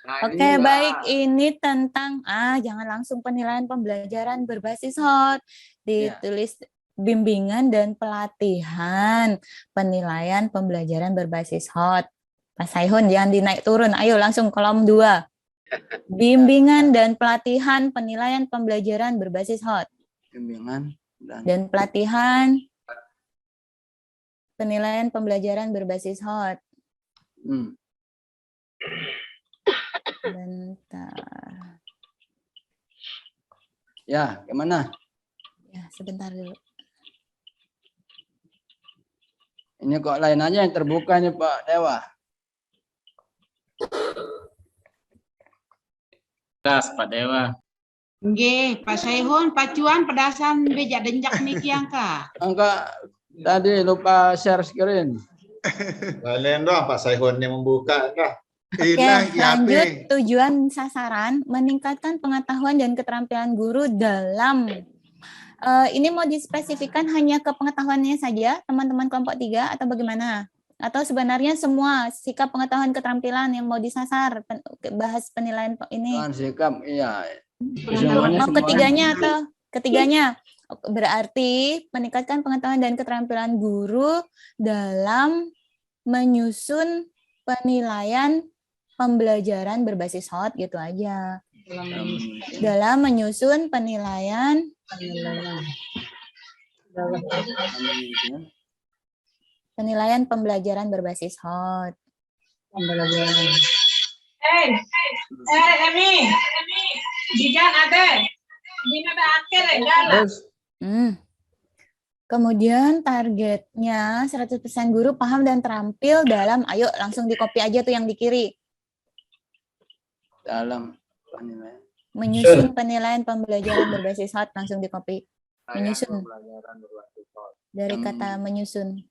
Oke, baik. Ini tentang jangan langsung penilaian pembelajaran berbasis HOT. Ditulis bimbingan dan pelatihan penilaian pembelajaran berbasis HOT. Pak Saihun jangan dinaik turun. Ayo langsung kolom 2. Bimbingan dan pelatihan penilaian pembelajaran berbasis HOT. Bimbingan Dan pelatihan penilaian pembelajaran berbasis HOT. Bentar. Ya, gimana? Ya, sebentar dulu. Ini kok lain aja yang terbuka nih Pak Dewa. Pak Dewa. Nggih, Pak Saihun, pacuan pedasan bejak denjak niki angka. Angka tadi lupa share screen. Kalian dong Pak Saihun yang membuka dah. Oke, lanjut tujuan sasaran meningkatkan pengetahuan dan keterampilan guru dalam ini mau dispesifikkan hanya ke pengetahuannya saja teman-teman kelompok 3 atau bagaimana? Atau sebenarnya semua sikap pengetahuan keterampilan yang mau disasar bahas penilaian ini? Sikap, iya. Ketiganya atau ketiganya? Berarti meningkatkan pengetahuan dan keterampilan guru dalam menyusun penilaian pembelajaran berbasis HOT gitu aja. Dalam menyusun penilaian pembelajaran berbasis HOT. Emi, Jijan ada. Ini ada akhir ya. Kemudian targetnya 100% guru paham dan terampil dalam, ayo langsung di copy aja tuh yang di kiri. Dalam penilaian. Menyusun penilaian pembelajaran berbasis HOT, langsung di copy. Menyusun. Dari kata menyusun.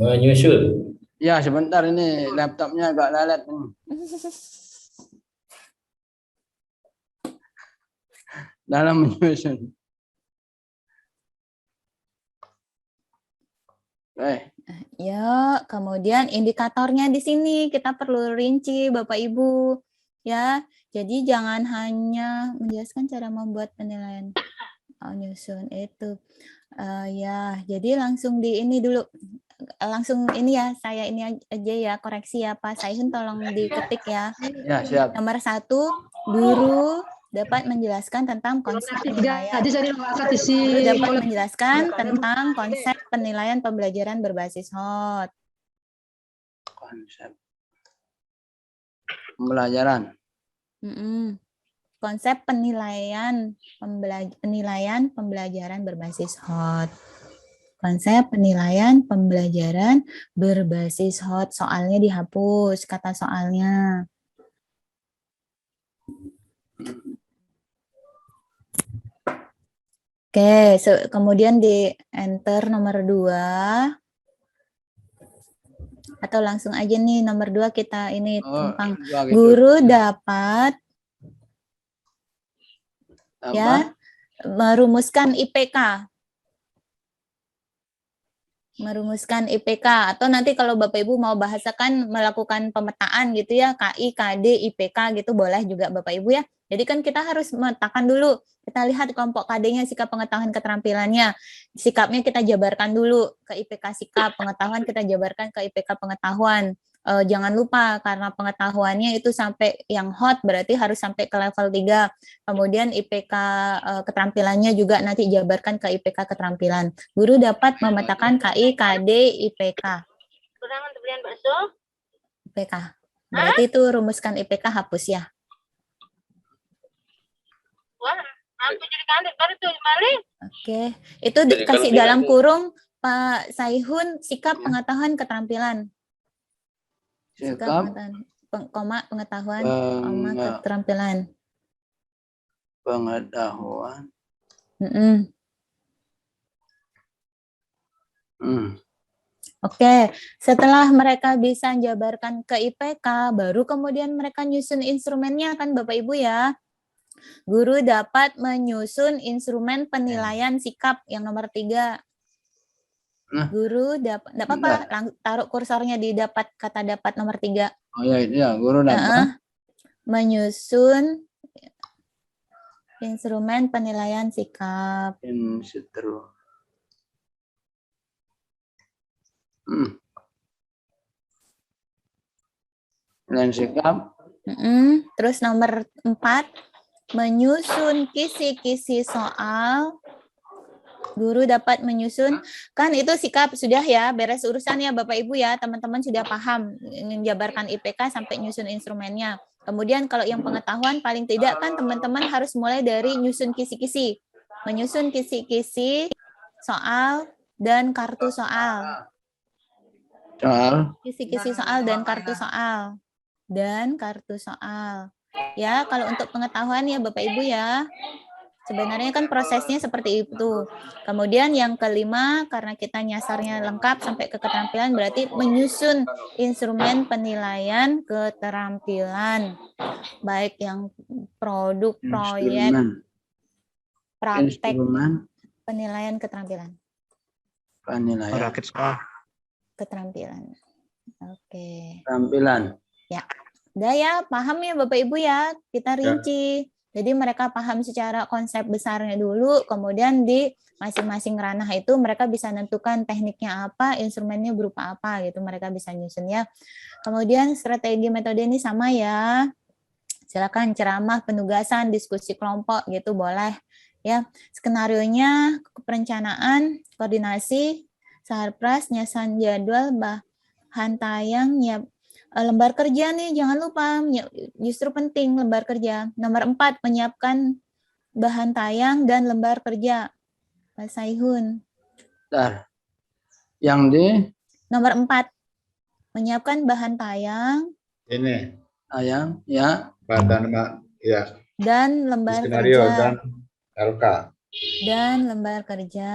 Menyusun. Ya, sebentar ini laptopnya agak lalat. Dalam menyusun. Ya, kemudian indikatornya di sini kita perlu rinci Bapak Ibu ya. Jadi jangan hanya menjelaskan cara membuat penilaian menyusun itu. Ya, jadi langsung di ini dulu. Langsung ini ya, saya ini aja ya, koreksi ya Pak Saihun, tolong diketik ya. Ya, siap. Nomor 1, guru dapat menjelaskan tentang konsep penilaian. Guru dapat menjelaskan tentang konsep penilaian pembelajaran berbasis HOT. Konsep pembelajaran. Konsep penilaian pembelajaran berbasis HOT. Konsep penilaian pembelajaran berbasis HOT. Soalnya dihapus, kata soalnya. Oke, kemudian di enter nomor 2. Atau langsung aja nih nomor 2 kita ini tentang guru dapat ya merumuskan IPK. Merumuskan IPK, atau nanti kalau Bapak Ibu mau bahasakan melakukan pemetaan gitu ya, KI, KD, IPK gitu boleh juga Bapak Ibu ya. Jadi kan kita harus memetakan dulu, kita lihat kelompok KD-nya sikap pengetahuan keterampilannya, sikapnya kita jabarkan dulu ke IPK sikap, pengetahuan kita jabarkan ke IPK pengetahuan. Jangan lupa karena pengetahuannya itu sampai yang HOT berarti harus sampai ke level 3. Kemudian IPK keterampilannya juga nanti jabarkan ke IPK keterampilan. Guru dapat memetakan KI, KD, IPK. Kurangan belian bakso? IPK. Berarti itu rumuskan IPK hapus ya. Wah, aku jadi kandik baru tuh balik. Oke, itu dikasih dalam kurung Pak Saihun sikap pengetahuan keterampilan. Sikap pengetahuan, keterampilan. Pengetahuan. Oke, setelah mereka bisa jabarkan ke IPK, baru kemudian mereka nyusun instrumennya kan Bapak Ibu ya. Guru dapat menyusun instrumen penilaian sikap yang nomor 3. Guru dapat, enggak apa-apa, taruh kursornya di dapat, kata dapat nomor 3. Oh ya, itu ya, guru dapat menyusun instrumen penilaian sikap. Penilaian sikap. Terus nomor 4, menyusun kisi-kisi soal. Guru dapat menyusun, kan itu sikap sudah ya, beres urusan ya Bapak Ibu ya, teman-teman sudah paham menjabarkan IPK sampai nyusun instrumennya. Kemudian kalau yang pengetahuan paling tidak kan teman-teman harus mulai dari nyusun kisi-kisi. Menyusun kisi-kisi soal dan kartu soal. Kisi-kisi soal dan kartu soal. Ya, kalau untuk pengetahuan ya Bapak Ibu ya. Sebenarnya kan prosesnya seperti itu. Kemudian yang kelima, karena kita nyasarnya lengkap sampai ke keterampilan, berarti menyusun instrumen penilaian keterampilan. Baik yang produk, proyek, praktek, penilaian keterampilan. Penilaian. Keterampilan. Oke. Keterampilan. Ya. Udah ya, paham ya Bapak Ibu ya. Kita rinci. Jadi mereka paham secara konsep besarnya dulu, kemudian di masing-masing ranah itu mereka bisa nentukan tekniknya apa, instrumennya berupa apa gitu, mereka bisa nyusun ya. Kemudian strategi metode ini sama ya. Silakan ceramah, penugasan, diskusi kelompok gitu boleh ya. Skenarionya perencanaan, koordinasi, sarpras, nyasan jadwal, bahan tayang, lembar kerja nih, jangan lupa, justru penting lembar kerja. Nomor 4, menyiapkan bahan tayang dan lembar kerja. Pak Saihun. Bentar. Yang di? Nomor 4, menyiapkan bahan tayang. Ini. Tayang, ya. Badan, ya. Dan lembar Skenario kerja. dan LK. Dan lembar kerja.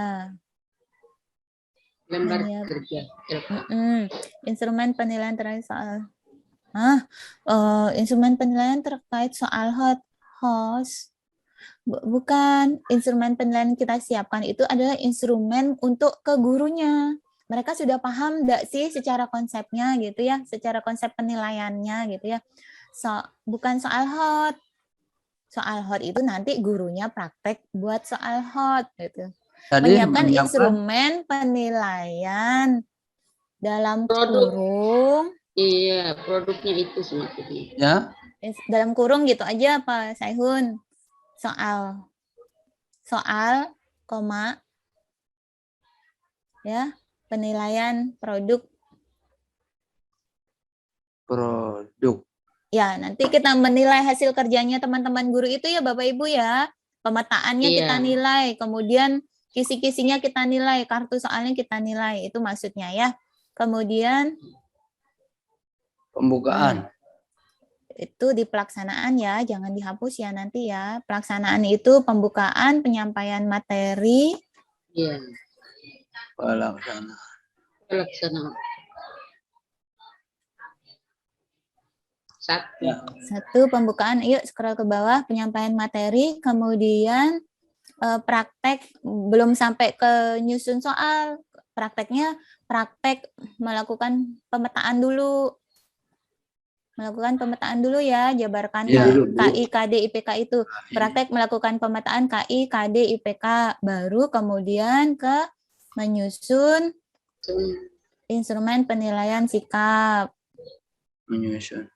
Lembar kerja. Instrumen penilaian terkait soal instrumen penilaian terkait soal host. Bukan, instrumen penilaian kita siapkan itu adalah instrumen untuk ke gurunya. Mereka sudah paham enggak sih secara konsepnya gitu ya, secara konsep penilaiannya gitu ya. Bukan soal hot. Soal hot itu nanti gurunya praktek buat soal hot gitu. Menyiapkan instrumen penilaian dalam kurung. Iya, produknya itu semakin. Ya. Dalam kurung gitu aja Pak Saihun. Soal, koma, ya, penilaian produk. Ya, nanti kita menilai hasil kerjanya teman-teman guru itu ya Bapak Ibu ya. Pemetaannya kita nilai, kemudian kisi-kisinya kita nilai, kartu soalnya kita nilai, itu maksudnya ya. Kemudian pembukaan. Itu di pelaksanaan ya, jangan dihapus ya nanti ya. Pelaksanaan itu pembukaan, penyampaian materi. Iya. Pelaksanaan. Ya. Satu pembukaan, yuk scroll ke bawah, penyampaian materi, kemudian praktek, belum sampai ke nyusun soal, prakteknya praktek melakukan pemetaan dulu. Melakukan pemetaan dulu ya, jabarkan KI, KD, IPK itu. Praktek melakukan pemetaan KI, KD, IPK, baru kemudian ke menyusun instrumen penilaian sikap. Menyusun.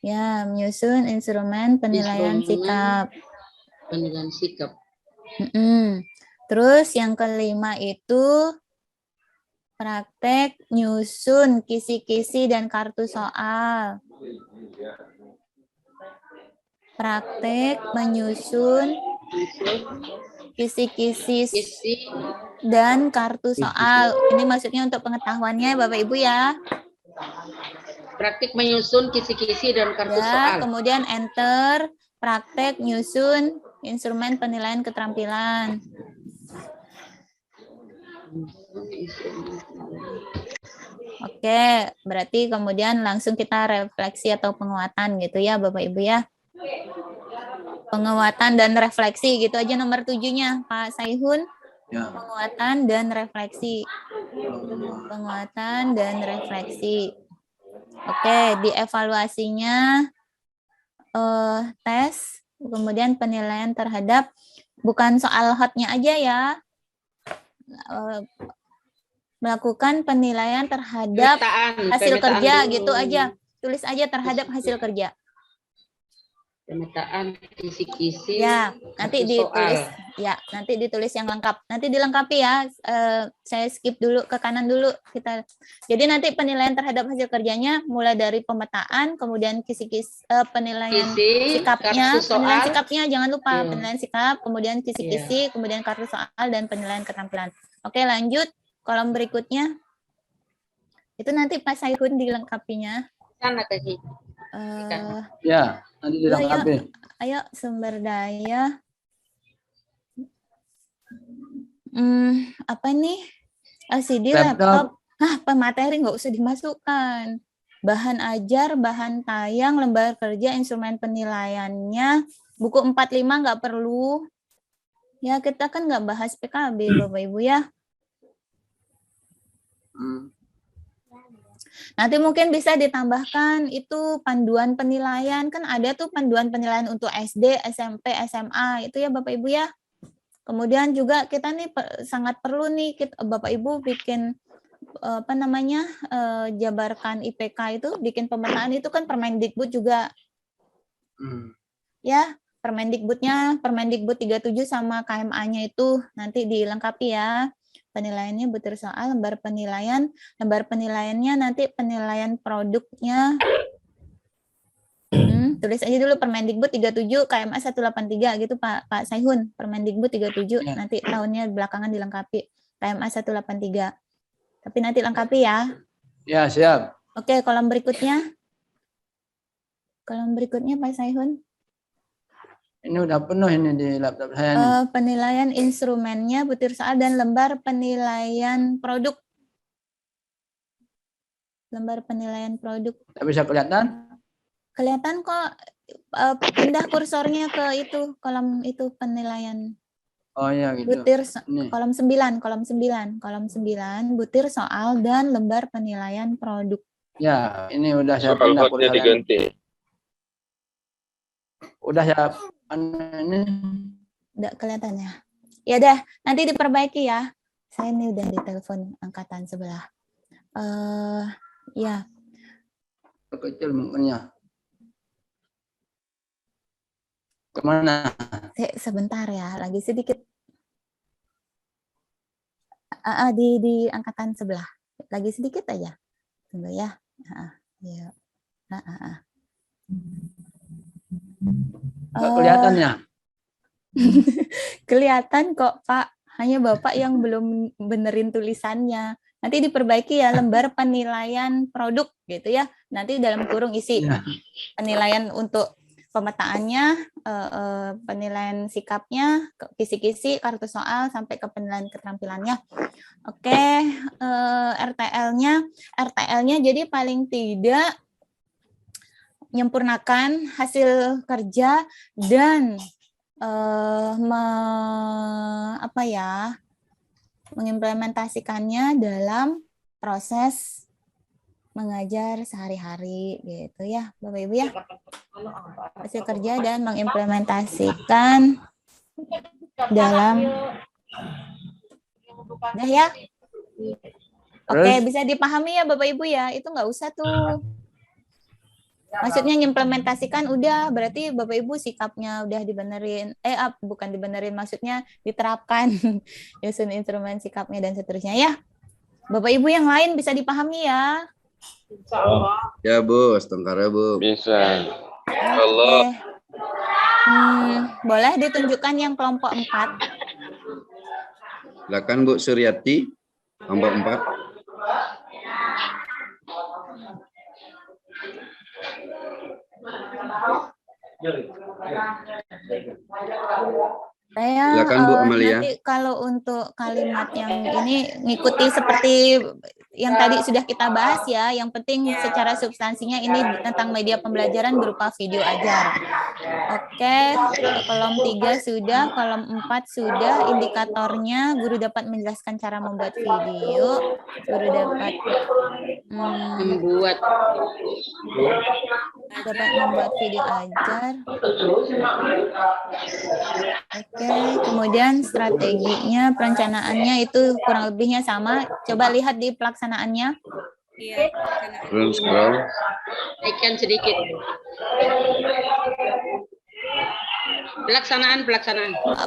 Ya, menyusun instrumen penilaian sikap. Penilaian sikap. Terus yang kelima itu praktek nyusun kisi-kisi dan kartu soal. Praktek menyusun kisi-kisi dan kartu soal. Ini maksudnya untuk pengetahuannya Bapak Ibu ya. Praktek menyusun kisi-kisi dan kartu soal. Kemudian enter, praktek nyusun instrumen penilaian keterampilan. Oke, berarti kemudian langsung kita refleksi atau penguatan gitu ya Bapak Ibu ya. Penguatan dan refleksi gitu aja nomor 7-nya Pak Saihun. Ya. Penguatan dan refleksi. Penguatan dan refleksi. Oke, di evaluasinya tes, kemudian penilaian terhadap bukan soal hotnya aja ya. Melakukan penilaian terhadap hasil kerja dulu. Gitu aja. Tulis aja terhadap hasil kerja. Pemetaan kisi-kisi. Ya, nanti ditulis soal. Ya, nanti ditulis yang lengkap. Nanti dilengkapi ya. Saya skip dulu ke kanan dulu kita. Jadi nanti penilaian terhadap hasil kerjanya mulai dari pemetaan, kemudian kisi-kisi penilaian sikapnya, penilaian sikapnya jangan lupa penilaian sikap, kemudian kisi-kisi, kemudian kartu soal dan penilaian keterampilan. Oke, lanjut kolom berikutnya. Itu nanti Pak Saihun dilengkapinya. Sana tadi. Ya. Nanti dilengkapi. Ayo sumber daya. Apa nih? LCD, laptop. Pemateri nggak usah dimasukkan. Bahan ajar, bahan tayang, lembar kerja, instrumen penilaiannya, buku 45 nggak perlu. Ya, kita kan nggak bahas PKB, Bapak Ibu ya. Nanti mungkin bisa ditambahkan itu panduan penilaian. Kan ada tuh panduan penilaian untuk SD, SMP, SMA. Itu ya Bapak Ibu ya. Kemudian juga kita nih sangat perlu nih Bapak Ibu bikin jabarkan IPK itu, bikin pemetaan itu kan Permendikbud juga. Ya, Permendikbud 37 sama KMA-nya itu nanti dilengkapi ya. Penilaiannya butir soal, lembar penilaiannya nanti penilaian produknya. Tulis aja dulu Permendikbud 37 KMA 183 gitu Pak Saihun. Permendikbud 37 nanti tahunnya belakangan dilengkapi KMA 183. Tapi nanti lengkapi ya. Ya, siap. Oke, kolom berikutnya. Kolom berikutnya Pak Saihun. Ini udah penuh ini di laptop saya nih. Penilaian instrumennya, butir soal, dan lembar penilaian produk. Lembar penilaian produk. Tidak bisa kelihatan? Kelihatan kok. Pindah kursornya ke itu, kolom itu penilaian. Oh iya gitu. Butir kolom 9, butir soal dan lembar penilaian produk. Ya, ini udah saya pindah kursornya diganti. Udah saya ini. Udah kelihatan ya. Ya udah, nanti diperbaiki ya. Saya ini udah ditelepon angkatan sebelah. Ya. Kecil mungkinnya. Kemana? Sebentar ya, lagi sedikit. Di angkatan sebelah. Lagi sedikit aja. Tunggu ya. Ya. Kelihatan ya? Kelihatan kok Pak. Hanya Bapak yang belum benerin tulisannya. Nanti diperbaiki ya, lembar penilaian produk gitu ya. Nanti dalam kurung isi penilaian untuk pemetaannya, penilaian sikapnya, kisi-kisi, kartu soal, sampai ke penilaian keterampilannya. Oke, RTL-nya jadi paling tidak menyempurnakan hasil kerja dan mengimplementasikannya dalam proses mengajar sehari-hari gitu ya Bapak Ibu ya. Hasil kerja dan mengimplementasikan dalam ya. Oke, bisa dipahami ya Bapak Ibu ya. Itu nggak usah tuh. Maksudnya mengimplementasikan udah, berarti Bapak Ibu sikapnya udah dibenerin. Bukan dibenerin, maksudnya diterapkan. Nyusun instrumen sikapnya dan seterusnya ya. Bapak Ibu yang lain bisa dipahami ya. Ya Bu, setengkara Bu. Bisa. Allah. Boleh ditunjukkan yang kelompok 4. Silakan Bu Suryati, kelompok 4. Saya Silakan Bu Amalia. nanti kalau untuk kalimat yang ini ngikuti seperti yang tadi sudah kita bahas ya. Yang penting secara substansinya ini tentang media pembelajaran berupa video ajar. Oke, kolom 3 sudah, kolom 4 sudah. Indikatornya guru dapat menjelaskan cara membuat video. Guru dapat membuat video ajar. Oke, kemudian strateginya, perencanaannya itu kurang lebihnya sama. Coba lihat di pelaksanaannya. Iya. Scroll. Naikkan sedikit. Pelaksanaan.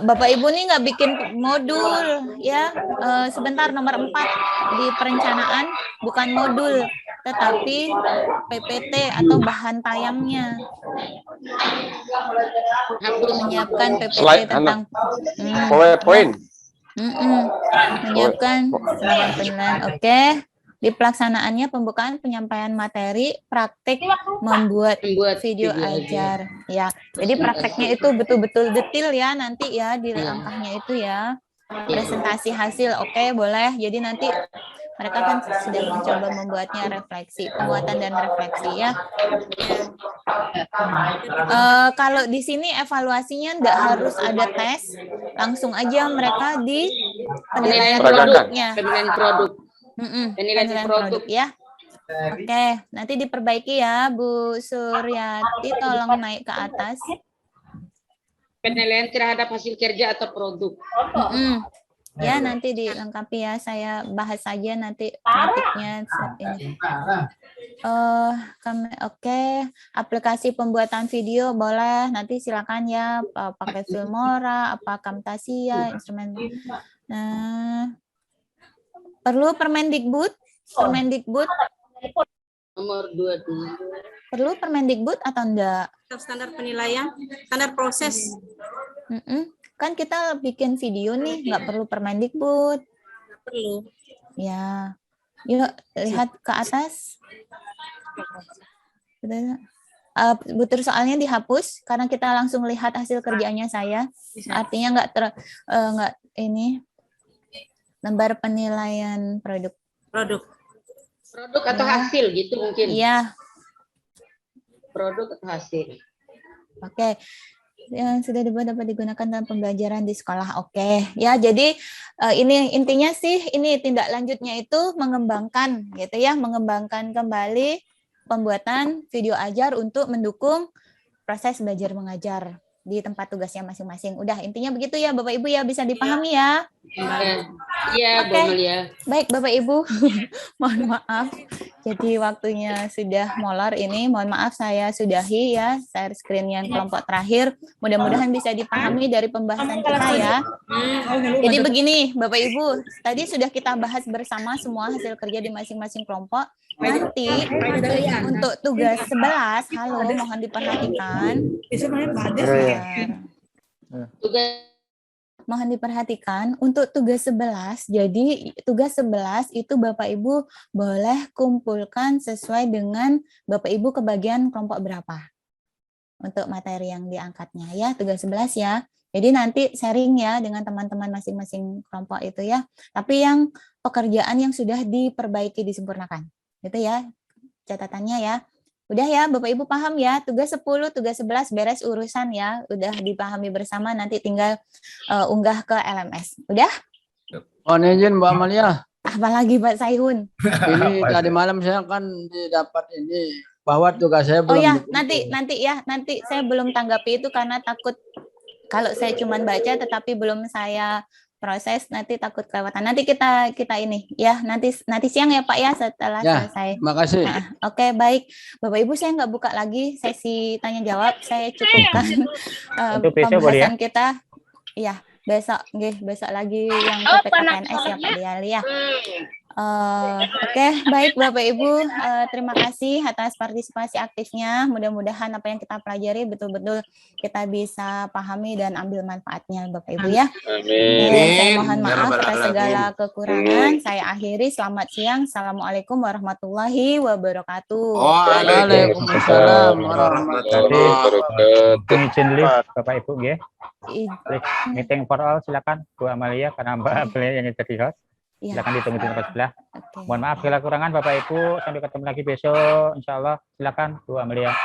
Bapak Ibu nih nggak bikin modul ya. Sebentar, nomor 4 di perencanaan bukan modul, tetapi PPT atau bahan tayangnya. Menyiapkan PPT tentang PowerPoint. menyiapkan penilaian. Oke. Di pelaksanaannya pembukaan penyampaian materi, praktik membuat video ajar. Ya, jadi prakteknya itu betul-betul detail ya nanti ya di langkahnya itu ya. Presentasi hasil, oke, boleh. Jadi nanti mereka kan sudah mencoba membuatnya refleksi, penguatan dan refleksi ya. Kalau di sini evaluasinya enggak harus ada tes, langsung aja mereka di penilaian produknya. Penilaian produk. Penilaian produk ya. Oke, nanti diperbaiki ya Bu Suryati, tolong naik ke atas. Penilaian terhadap hasil kerja atau produk. Ya, nanti dilengkapi ya. Saya bahas saja nanti praktiknya saat ini. Oke, aplikasi pembuatan video boleh. Nanti silakan ya, pakai Filmora, apa Camtasia, instrumen. Nah, perlu Permendikbud? Permendikbud? Nomor 22. Perlu Permendikbud atau enggak? Standar penilaian, standar proses. Kan kita bikin video nih, nggak perlu Permendikbud. Nggak perlu. Ya, yuk lihat ke atas. Butur soalnya dihapus karena kita langsung lihat hasil kerjaannya saya. Artinya nggak ini lembar penilaian produk. Produk atau hasil gitu mungkin. Iya. Produk atau hasil. Oke. Yang sudah dibuat dapat digunakan dalam pembelajaran di sekolah. Oke. Ya, jadi ini intinya sih ini tindak lanjutnya itu mengembangkan gitu ya, mengembangkan kembali pembuatan video ajar untuk mendukung proses belajar mengajar di tempat tugasnya masing-masing. Udah, intinya begitu ya Bapak Ibu ya, bisa dipahami ya. Iya, Bu Amalia. Baik Bapak Ibu, mohon maaf. Jadi waktunya sudah molor ini, mohon maaf saya sudahi ya, share screen yang kelompok terakhir. Mudah-mudahan bisa dipahami dari pembahasan kita ya. Jadi begini Bapak Ibu, tadi sudah kita bahas bersama semua hasil kerja di masing-masing kelompok. Nanti untuk tugas 11, halo mohon diperhatikan. Mohon diperhatikan untuk tugas 11. Jadi tugas 11 itu Bapak Ibu boleh kumpulkan sesuai dengan Bapak Ibu kebagian kelompok berapa untuk materi yang diangkatnya ya, tugas 11 ya. Jadi nanti sharing ya dengan teman-teman masing-masing kelompok itu ya. Tapi yang pekerjaan yang sudah diperbaiki, disempurnakan. Gitu ya catatannya ya. Udah ya Bapak Ibu paham ya, tugas 10, tugas 11 beres urusan ya, udah dipahami bersama, nanti tinggal unggah ke LMS. Udah? Mohon izin Mbak Amalia. Apalagi Pak Saihun? Ini tadi malam saya kan didapat ini bahwa tugas saya belum. Oh ya, nanti saya belum tanggapi itu karena takut kalau saya cuma baca tetapi belum saya proses nanti takut kelewatan. Nanti kita ini ya, nanti siang ya Pak ya setelah selesai. Makasih. Oke, baik. Bapak Ibu saya nggak buka lagi sesi tanya jawab, saya cukupkan pembahasan kita. Iya, besok lagi yang PPKPNS ya Pak Diali ya. Oke, baik Bapak Ibu, terima kasih atas partisipasi aktifnya. Mudah-mudahan apa yang kita pelajari betul-betul kita bisa pahami dan ambil manfaatnya Bapak Ibu ya. Amin. Saya mohon maaf atas segala kekurangan. Saya akhiri. Selamat siang. Assalamualaikum warahmatullahi wabarakatuh. Waalaikumsalam warahmatullahi wabarakatuh. Izin list Bapak Ibu ya. Meeting for all silakan Bu Amalia karena Mbak Amalia yang jadi host. Silakan ditunggu di tempat sebelah. Mohon maaf segala kekurangan Bapak Ibu. Sampai ketemu lagi besok. Insya Allah. Silakan Bu Amalia.